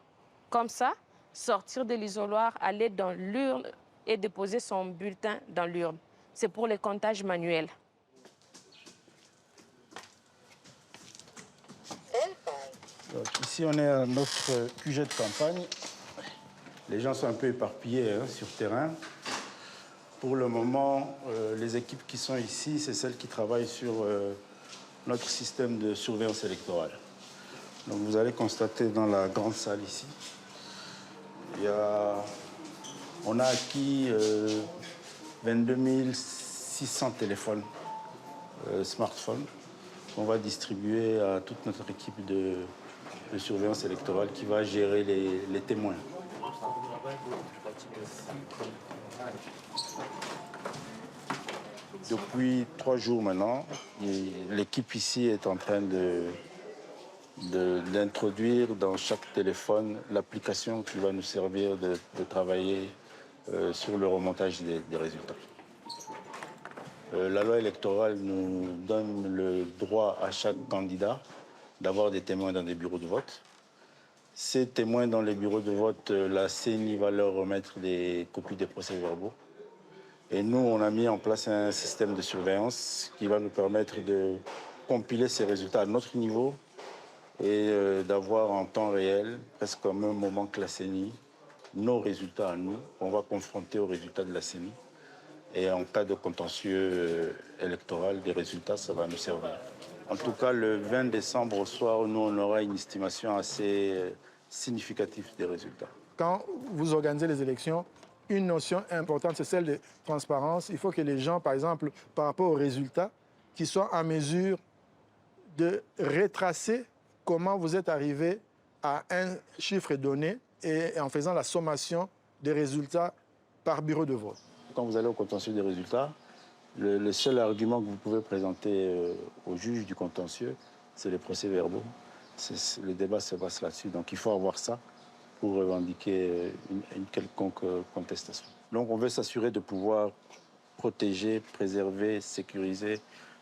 comme ça, sortir de l'isoloir, aller dans l'urne et déposer son bulletin dans l'urne. C'est pour les comptages manuels. Donc, ici, on est à notre QG de campagne. Les gens sont un peu éparpillés sur terrain. Pour le moment, les équipes qui sont ici, c'est celles qui travaillent sur notre système de surveillance électorale. Donc, vous allez constater dans la grande salle ici, on a acquis 22 600 téléphones, smartphones, qu'on va distribuer à toute notre équipe de surveillance électorale qui va gérer les témoins. Depuis 3 jours maintenant, l'équipe ici est en train d'introduire dans chaque téléphone l'application qui va nous servir de travailler sur le remontage des résultats. La loi électorale nous donne le droit à chaque candidat d'avoir des témoins dans des bureaux de vote. Ces témoins dans les bureaux de vote, la CENI va leur remettre des copies des procès-verbaux. Et nous, on a mis en place un système de surveillance qui va nous permettre de compiler ces résultats à notre niveau et d'avoir en temps réel, presque au même moment que la CENI, nos résultats à nous. On va confronter aux résultats de la CENI. Et en cas de contentieux électoral, des résultats, ça va nous servir. En tout cas, le 20 décembre au soir, nous, on aura une estimation assez significative des résultats. Quand vous organisez les élections, une notion importante, c'est celle de transparence. Il faut que les gens, par exemple, par rapport aux résultats, qu'ils soient en mesure de retracer comment vous êtes arrivé à un chiffre donné et en faisant la sommation des résultats par bureau de vote. Quand vous allez au contentieux des résultats, le seul argument que vous pouvez présenter au juge du contentieux, c'est les procès-verbaux. Le débat se passe là-dessus. Donc il faut avoir ça pour revendiquer une quelconque contestation. Donc on veut s'assurer de pouvoir protéger, préserver, sécuriser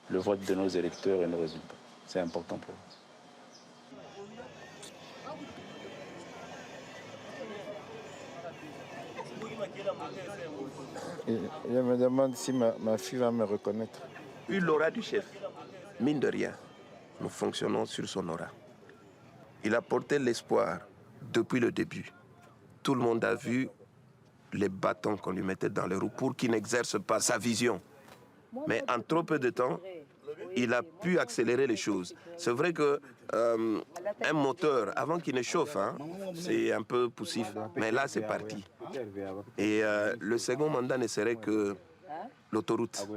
le vote de nos électeurs et nos résultats. C'est important pour nous. Je me demande si ma fille va me reconnaître. Puis l'aura du chef, mine de rien, nous fonctionnons sur son aura. Il a porté l'espoir depuis le début. Tout le monde a vu les bâtons qu'on lui mettait dans les roues pour qu'il n'exerce pas sa vision. Mais en trop peu de temps, il a pu accélérer les choses. C'est vrai que un moteur, avant qu'il ne chauffe, c'est un peu poussif. Mais là, c'est parti. Et le second mandat ne serait que l'autoroute.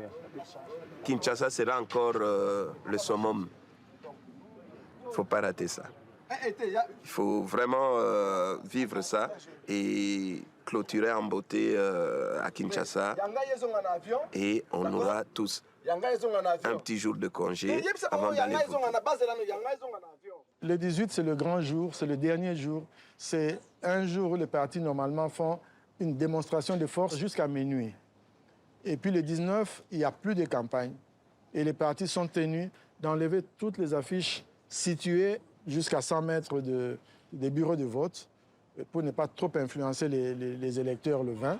Kinshasa sera encore le summum. Il ne faut pas rater ça. Il faut vraiment vivre ça et clôturer en beauté à Kinshasa. Et on aura tous un petit jour de congé avant d'aller voter. Le 18, c'est le grand jour, c'est le dernier jour. C'est un jour où les partis, normalement, font une démonstration de force jusqu'à minuit. Et puis le 19, il n'y a plus de campagne. Et les partis sont tenus d'enlever toutes les affiches situées jusqu'à 100 mètres des bureaux de vote pour ne pas trop influencer les électeurs le 20.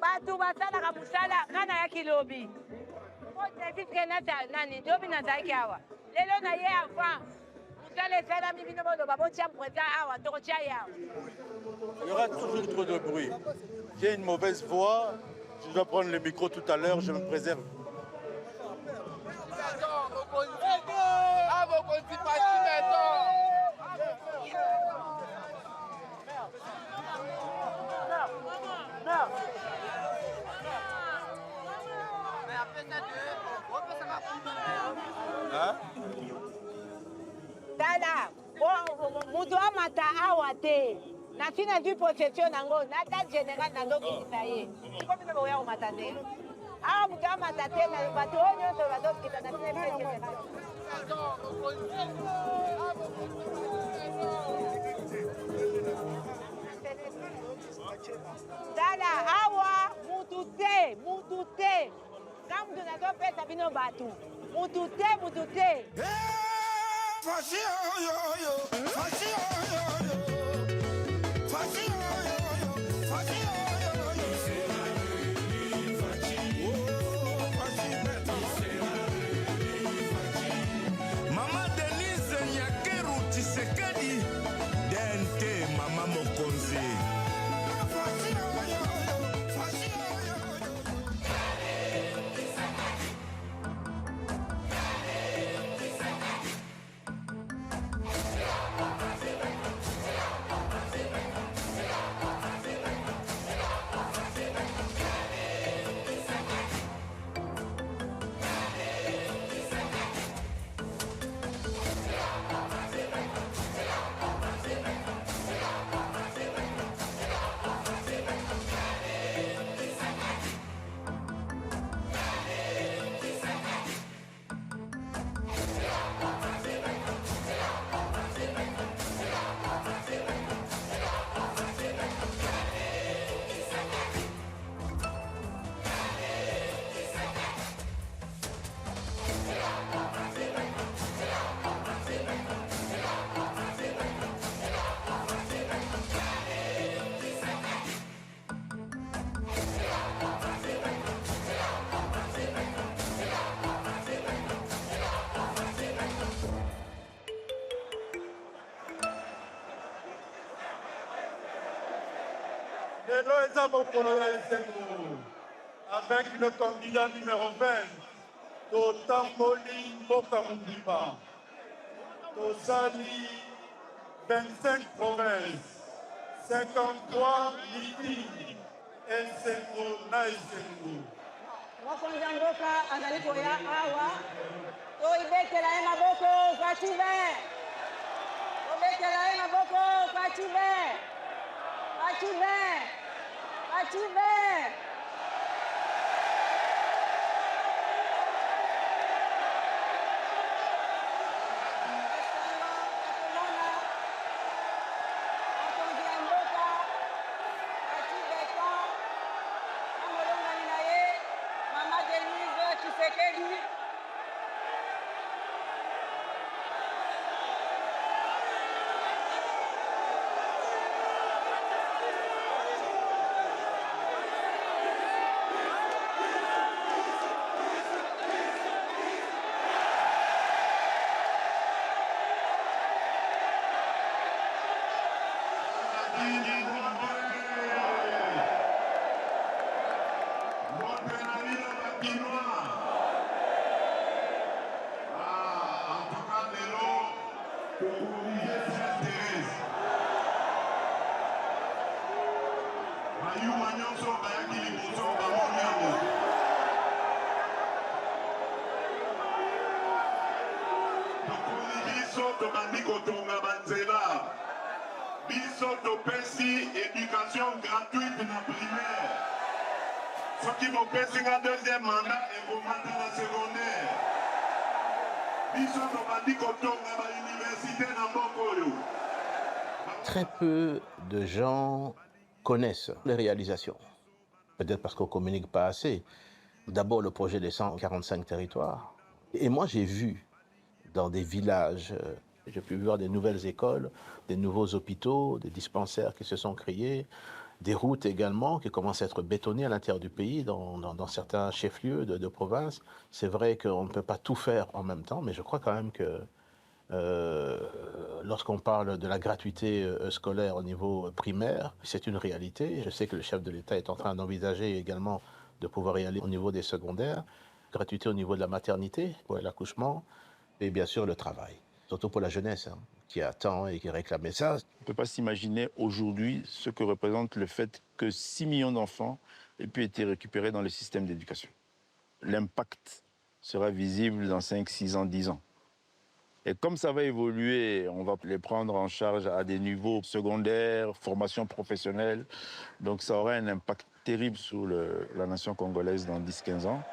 Batu basalaka musala kana ya kilobi otefiske nani ndobi nazalaki awa lelo na ye avant musala esalami bino boloba botia président awa tokotia ye awa. Il y aura toujours trop de bruit. J'ai une mauvaise voix, je dois prendre le micro tout à l'heure, je me préserve. Tala, mutu amata awa te. Na fina du possession nango, na date générale na doki isaye. Siko bino boya omata te. Awa mutu amata te na bato onyo to la doki kita na fina date générale. Tala, awa mutu te. Quand vous n'avez pas fait bino batu. Mutu te. Mama Denise Nyakeru Tshisekedi Dente Mama Mokonzi. lelo eza mokolo ya esengo avec le candidat numéro 20 totamboli mboka mobimba tosali 25 provinces 53 meeting esengo na esengo mokonzi ya mboka azali koya awa toibetela ye maboko fative tobetela ye maboko fative fative fative tobandi kotonga banzela biso topesi éducation gratuite na primaire soki bopesi nga deuxième mandat ekomata na secondaire biso tobandi kotonga bauniversité na mboka oyo. Très peu de gens connaissent les réalisations. Peut-être parce qu'on ne communique pas assez. D'abord, le projet des 145 territoires. Et moi, j'ai vu dans des villages, j'ai pu voir des nouvelles écoles, des nouveaux hôpitaux, des dispensaires qui se sont créés, des routes également qui commencent à être bétonnées à l'intérieur du pays, dans certains chefs-lieux de province. C'est vrai qu'on ne peut pas tout faire en même temps, mais je crois quand même que lorsqu'on parle de la gratuité scolaire au niveau primaire, c'est une réalité. Je sais que le chef de l'État est en train d'envisager également de pouvoir y aller au niveau des secondaires, gratuité au niveau de la maternité, pour l'accouchement, et bien sûr le travail, surtout pour la jeunesse qui attend et qui réclame ça. On ne peut pas s'imaginer aujourd'hui ce que représente le fait que 6 millions d'enfants aient pu être récupérés dans le système d'éducation. L'impact sera visible dans 5, 6 ans, 10 ans. Et comme ça va évoluer, on va les prendre en charge à des niveaux secondaires, formation professionnelle. Donc ça aura un impact terrible sur la nation congolaise dans 10-15 ans.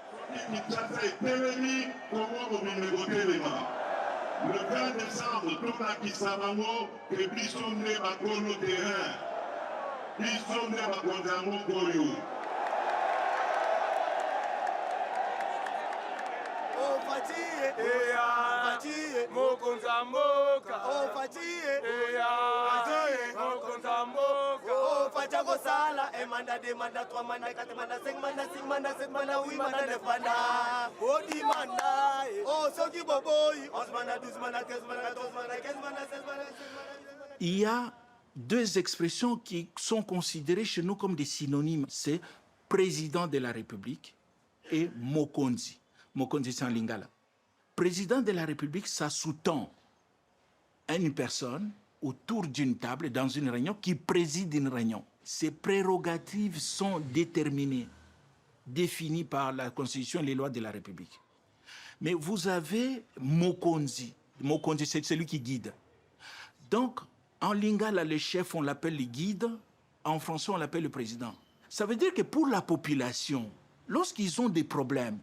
Le 20 décembre, tout à Kisamango, que Bisson ne va pas le terrain. Bisson ne va pas le Koyo. Oh, Fatih, Fatih, Mokonza Mboka. Oh, Fatih, Fatih, Mokonza Mboka. Oh, Fatih, Gosala, Emanda, Demanda, 3 manda, 4 manda, 5 manda, 6 manda, 7 manda, 8 manda, 9 manda. Oh, Dimanda, oh, Soki Boboy, 11 manda, 12 manda, 13 manda, 14 manda, 15 manda, 16 manda, 16 manda. Il y a deux expressions qui sont considérées chez nous comme des synonymes. C'est président de la République et Mokonzi. Mokonzi, c'est en lingala. Président de la République, ça sous-tend une personne autour d'une table, dans une réunion, qui préside une réunion. Ses prérogatives sont déterminées, définies par la Constitution et les lois de la République. Mais vous avez Mokonzi. Mokonzi, c'est celui qui guide. Donc, en lingala, le chef, on l'appelle le guide. En français, on l'appelle le président. Ça veut dire que pour la population, lorsqu'ils ont des problèmes,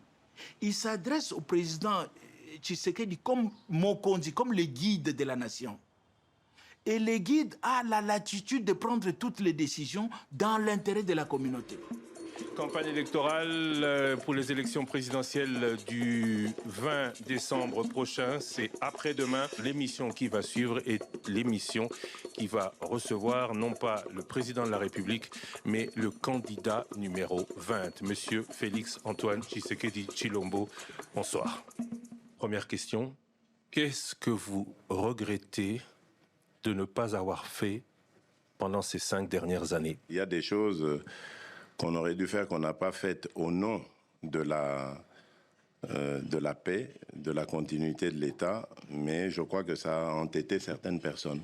ils s'adressent au président Tshisekedi comme Mokonzi, comme le guide de la nation. Et le guide a la latitude de prendre toutes les décisions dans l'intérêt de la communauté. Campagne électorale pour les élections présidentielles du 20 décembre prochain. C'est après-demain. L'émission qui va suivre est l'émission qui va recevoir non pas le président de la République, mais le candidat numéro 20, Monsieur Félix Antoine Tshisekedi Tshilombo. Bonsoir. Première question. Qu'est-ce que vous regrettez de ne pas avoir fait pendant ces 5 dernières années. Il y a des choses qu'on aurait dû faire, qu'on n'a pas faites au nom de la paix, de la continuité de l'État, mais je crois que ça a entêté certaines personnes.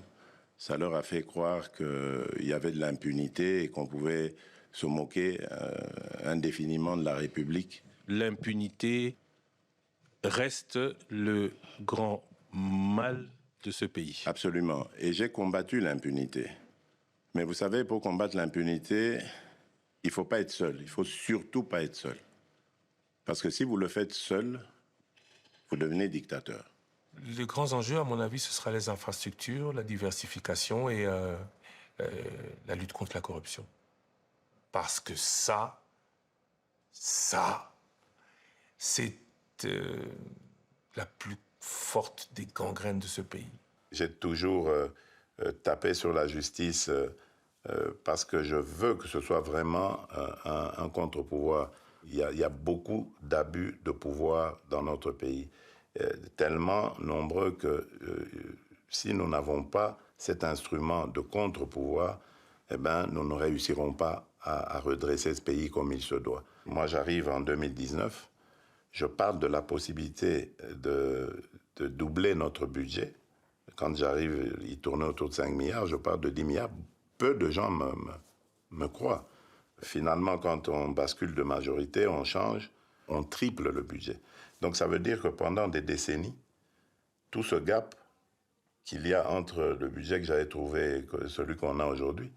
Ça leur a fait croire qu'il y avait de l'impunité et qu'on pouvait se moquer indéfiniment de la République. L'impunité reste le grand mal de ce pays. Absolument. Et j'ai combattu l'impunité. Mais vous savez, pour combattre l'impunité, il ne faut pas être seul. Il ne faut surtout pas être seul. Parce que si vous le faites seul, vous devenez dictateur. Les grands enjeux, à mon avis, ce sera les infrastructures, la diversification et la lutte contre la corruption. Parce que ça, c'est la plus forte des gangrènes de ce pays. J'ai toujours tapé sur la justice parce que je veux que ce soit vraiment un contre-pouvoir. Il y a beaucoup d'abus de pouvoir dans notre pays, tellement nombreux que si nous n'avons pas cet instrument de contre-pouvoir, eh ben, nous ne réussirons pas à redresser ce pays comme il se doit. Moi, j'arrive en 2019, je parle de la possibilité de doubler notre budget. Quand j'arrive, il tournait autour de 5 milliards, je parle de 10 milliards. Peu de gens me croient. Finalement, quand on bascule de majorité, on change, on triple le budget. Donc ça veut dire que pendant des décennies, tout ce gap qu'il y a entre le budget que j'avais trouvé et celui qu'on a aujourd'hui,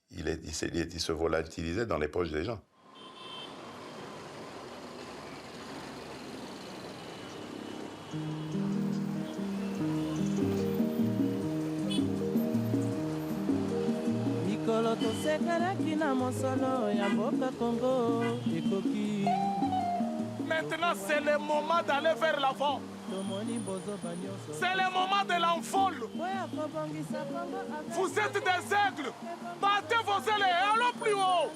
il se volatilisait dans les poches des gens. Maintenant, c'est le moment d'aller vers l'avant. C'est le moment de l'envol. Vous êtes des aigles. Battez vos ailes et allons plus haut.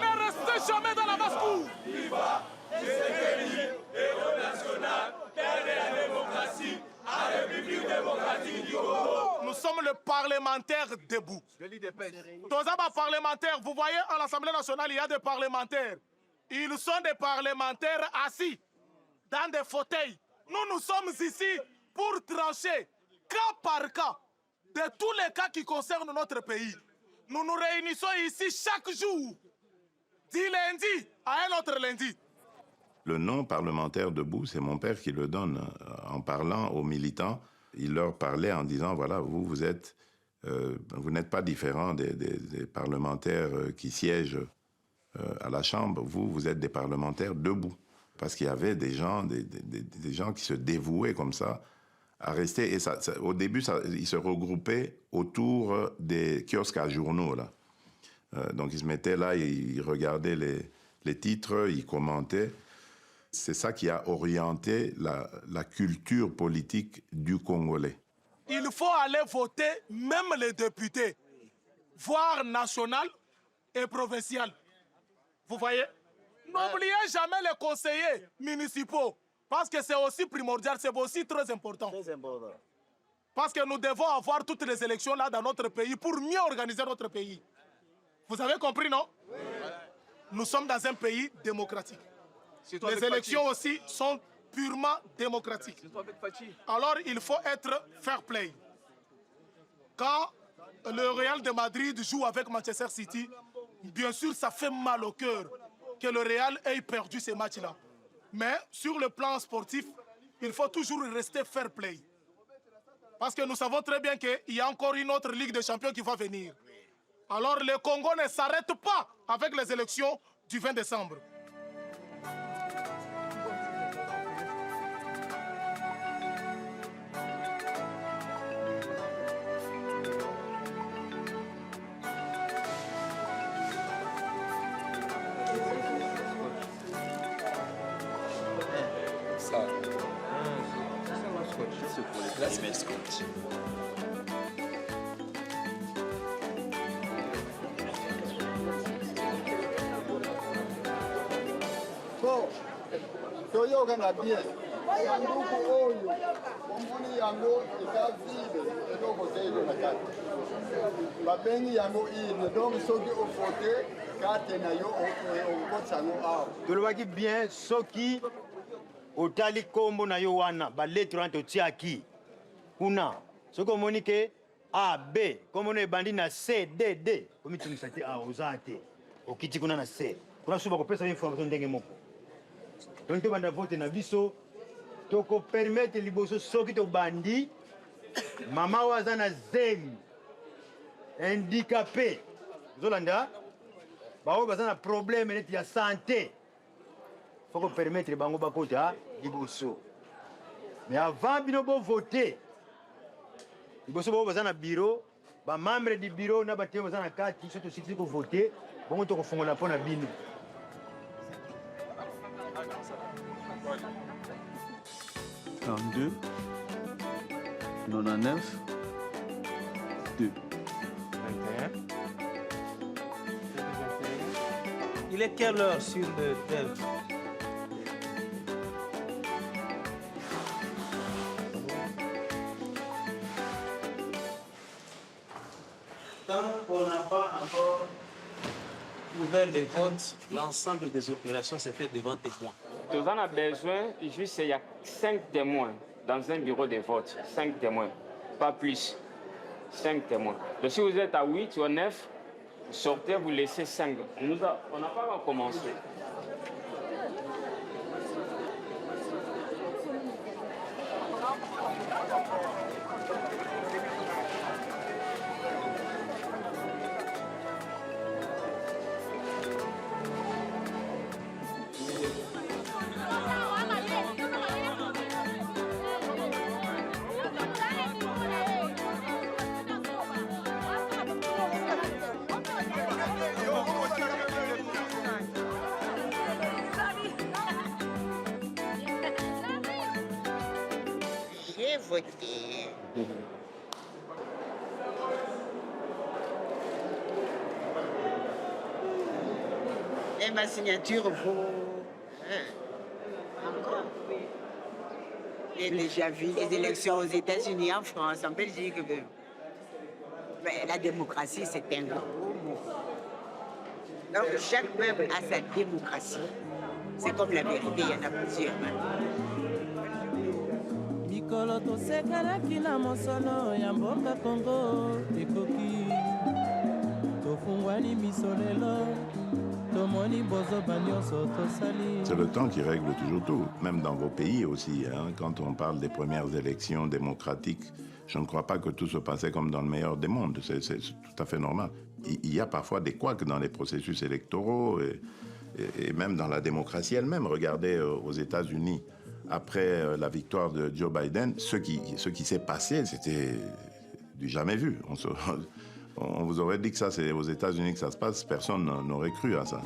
Ne restez jamais dans la basse-cour. Viva Tshisekedi, héros national, père de la démocratie, à la République démocratique du Congo. Nous sommes le parlementaire debout. Tozaba parlementaire, vous voyez, à l'Assemblée nationale, il y a des parlementaires. Ils sont des parlementaires assis dans des fauteuils. Nous sommes ici pour trancher, cas par cas, de tous les cas qui concernent notre pays. Nous nous réunissons ici chaque jour, du lundi à un autre lundi. Le nom parlementaire debout, c'est mon père qui le donne. En parlant aux militants, il leur parlait en disant, voilà, vous n'êtes pas différents des parlementaires qui siègent à la Chambre. Vous êtes des parlementaires debout. Parce qu'il y avait des gens qui se dévouaient comme ça à rester. Et au début, ils se regroupaient autour des kiosques à journaux, là. Donc ils se mettaient là, ils regardaient les titres, ils commentaient. C'est ça qui a orienté la culture politique du Congolais. Il faut aller voter, même les députés, voire national et provincial. Vous voyez? N'oubliez jamais les conseillers municipaux, parce que c'est aussi primordial, c'est aussi très important. Parce que nous devons avoir toutes les élections là dans notre pays pour mieux organiser notre pays. Vous avez compris, non? Oui. Nous sommes dans un pays démocratique. Les élections aussi sont purement démocratiques. Alors il faut être fair play. Quand le Real de Madrid joue avec Manchester City, bien sûr ça fait mal au cœur que le Real ait perdu ces matchs-là. Mais sur le plan sportif, il faut toujours rester fair play. Parce que nous savons très bien qu'il y a encore une autre Ligue des Champions qui va venir. Alors le Congo ne s'arrête pas avec les élections du 20 décembre. Là, c'est le scotch. Toyo kanga bien. sanduku oyo omoni yango eza vide eloko te elo na kati babengi yango ine donc soki ovote karte na yo okotisa yango awa tolobaki bien soki otali nkombo na yo wana baletre wana totiaki kuna soki omoni ke A, B, nkombo na ebandi na C, D, D komitungisa te awa oza te okiti kuna na C kuna so bakopesa information ndenge moko donc tobanda vote na biso tokopermettre liboso soki tobandi mama oyo aza na zemi handicapé ozolanda baoyo baza na problème neti ya santé faut kopermettre bango bakota liboso mais avant bino bovote liboso bao baza na bureau bamembre du bureau na bateye baza na kati so tosikisi kovote bongo tokofongola mpo na bino 32, 99, 2. 21. Il est quelle heure sur le tel? Tant qu'on n'a pas encore ouvert les votes, l'ensemble des opérations s'est fait devant témoins. Nous en avons besoin, juste il y a 5 témoins dans un bureau de vote. 5 témoins, pas plus. 5 témoins. Donc si vous êtes à 8 ou à 9, vous sortez, vous laissez 5. On n'a pas encore commencé. J'ai voté. Et ma signature vaut... encore. J'ai déjà vu les élections aux États-Unis, en France, en Belgique. Mais la démocratie, c'est un gros mot. Donc chaque peuple a sa démocratie. C'est comme la vérité, il y en a plusieurs. mikolo tosekalaki na mosolo ya mboka Kongo ekoki tofungwani miso lelo tomoni bozoba nyonso tosali. C'est le temps qui règle toujours tout, même dans vos pays aussi. Hein. Quand on parle des premières élections démocratiques, je ne crois pas que tout se passait comme dans le meilleur des mondes. C'est tout à fait normal. Il y a parfois des couacs dans les processus électoraux et même dans la démocratie elle-même. Regardez aux États-Unis, après la victoire de Joe Biden, ce qui s'est passé, c'était du jamais vu. On vous aurait dit que ça, c'est aux États-Unis que ça se passe, personne n'aurait cru à ça.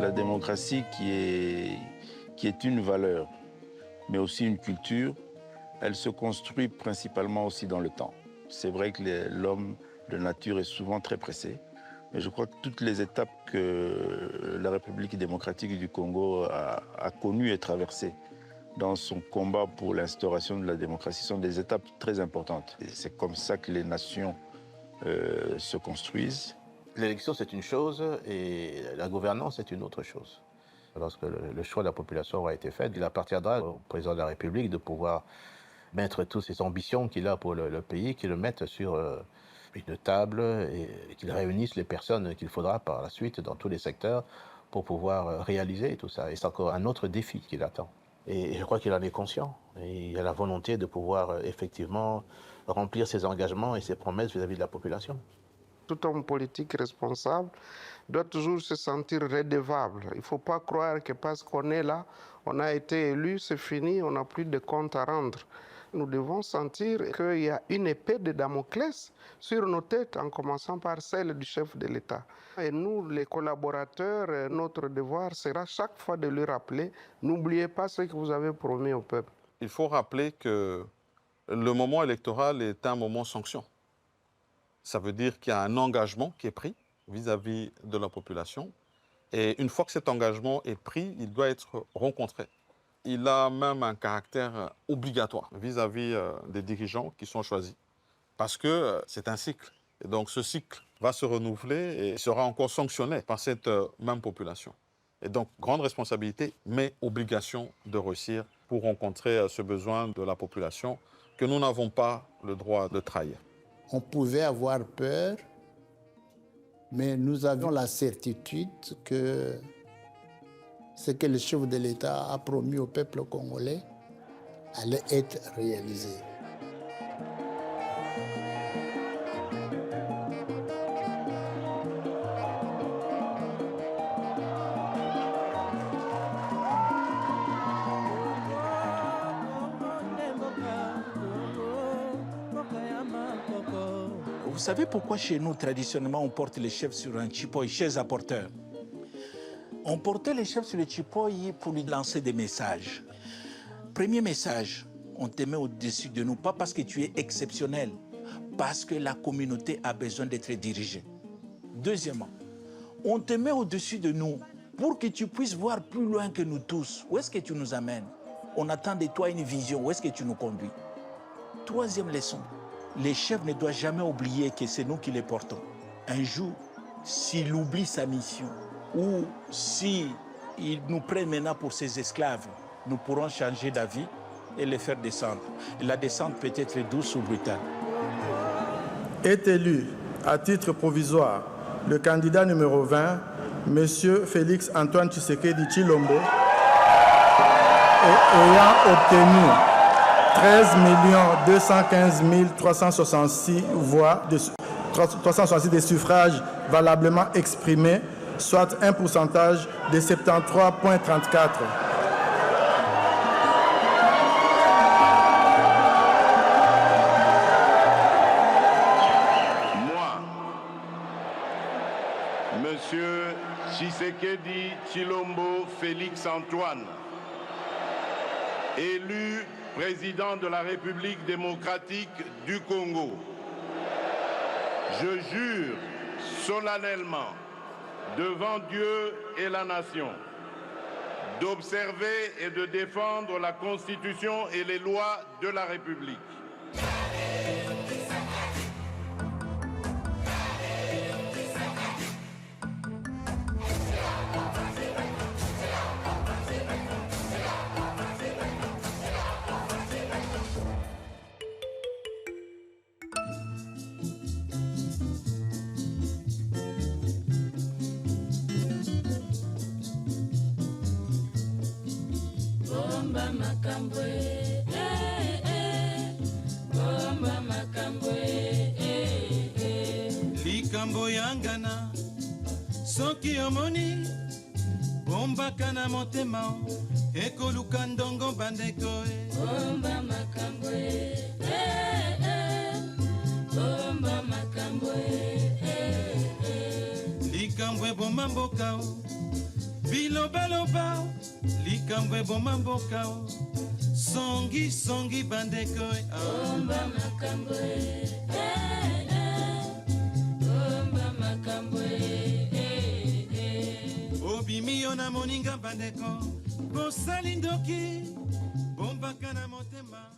La démocratie qui est une valeur, mais aussi une culture, elle se construit principalement aussi dans le temps. C'est vrai que l'homme de nature est souvent très pressé, mais je crois que toutes les étapes que la République démocratique du Congo a connues et traversées dans son combat pour l'instauration de la démocratie sont des étapes très importantes. C'est comme ça que les nations se construisent. L'élection, c'est une chose et la gouvernance, c'est une autre chose. Lorsque le choix de la population aura été fait, il appartiendra au président de la République de pouvoir mettre toutes ses ambitions qu'il a pour le pays, qu'il le mette sur une table et qu'il réunisse les personnes qu'il faudra par la suite dans tous les secteurs pour pouvoir réaliser tout ça. Et c'est encore un autre défi qui l'attend. Et je crois qu'il en est conscient. Et il a la volonté de pouvoir effectivement remplir ses engagements et ses promesses vis-à-vis de la population. Tout homme politique responsable doit toujours se sentir redevable. Il ne faut pas croire que parce qu'on est là, on a été élu, c'est fini, on n'a plus de compte à rendre. Nous devons sentir qu'il y a une épée de Damoclès sur nos têtes, en commençant par celle du chef de l'État. Et nous, les collaborateurs, notre devoir sera chaque fois de lui rappeler, n'oubliez pas ce que vous avez promis au peuple. Il faut rappeler que le moment électoral est un moment sanction. Ça veut dire qu'il y a un engagement qui est pris vis-à-vis de la population. Et une fois que cet engagement est pris, il doit être rencontré. Il a même un caractère obligatoire vis-à-vis des dirigeants qui sont choisis. Parce que c'est un cycle. Et donc ce cycle va se renouveler et sera encore sanctionné par cette même population. Et donc grande responsabilité, mais obligation de réussir pour rencontrer ce besoin de la population que nous n'avons pas le droit de trahir. On pouvait avoir peur, mais nous avions la certitude que ce que le chef de l'État a promis au peuple congolais allait être réalisé. Vous savez pourquoi chez nous, traditionnellement, on porte les chefs sur un chipoy, chaise à porteur? On portait les chefs sur le chipoy pour lui lancer des messages. Premier message, on te met au-dessus de nous, pas parce que tu es exceptionnel, parce que la communauté a besoin d'être dirigée. Deuxièmement, on te met au-dessus de nous pour que tu puisses voir plus loin que nous tous. Où est-ce que tu nous amènes? On attend de toi une vision. Où est-ce que tu nous conduis? Troisième leçon, les chefs ne doivent jamais oublier que c'est nous qui les portons. Un jour, s'il oublie sa mission, ou s'il nous prend maintenant pour ses esclaves, nous pourrons changer d'avis et les faire descendre. Et la descente peut être douce ou brutale. Est élu à titre provisoire le candidat numéro 20, M. Félix Antoine Tshisekedi Tshilombo, ayant obtenu 13 215 366 voix, 366 des suffrages valablement exprimés, soit un pourcentage de 73,34%. Monsieur Tshisekedi Tshilombo Félix Antoine, élu président de la République démocratique du Congo, je jure solennellement devant Dieu et la nation d'observer et de défendre la Constitution et les lois de la République. Likambo yangana soki omoni bombaka na motema ekoluka ndongo bandeko bomba makambo bomba makambo likambo eboma mboka bilobaloba likambo eboma mboka songi songi bandeko bomba makambo bomba makambo obimi yo na moninga bandeko bosali ndoki bombaka na motema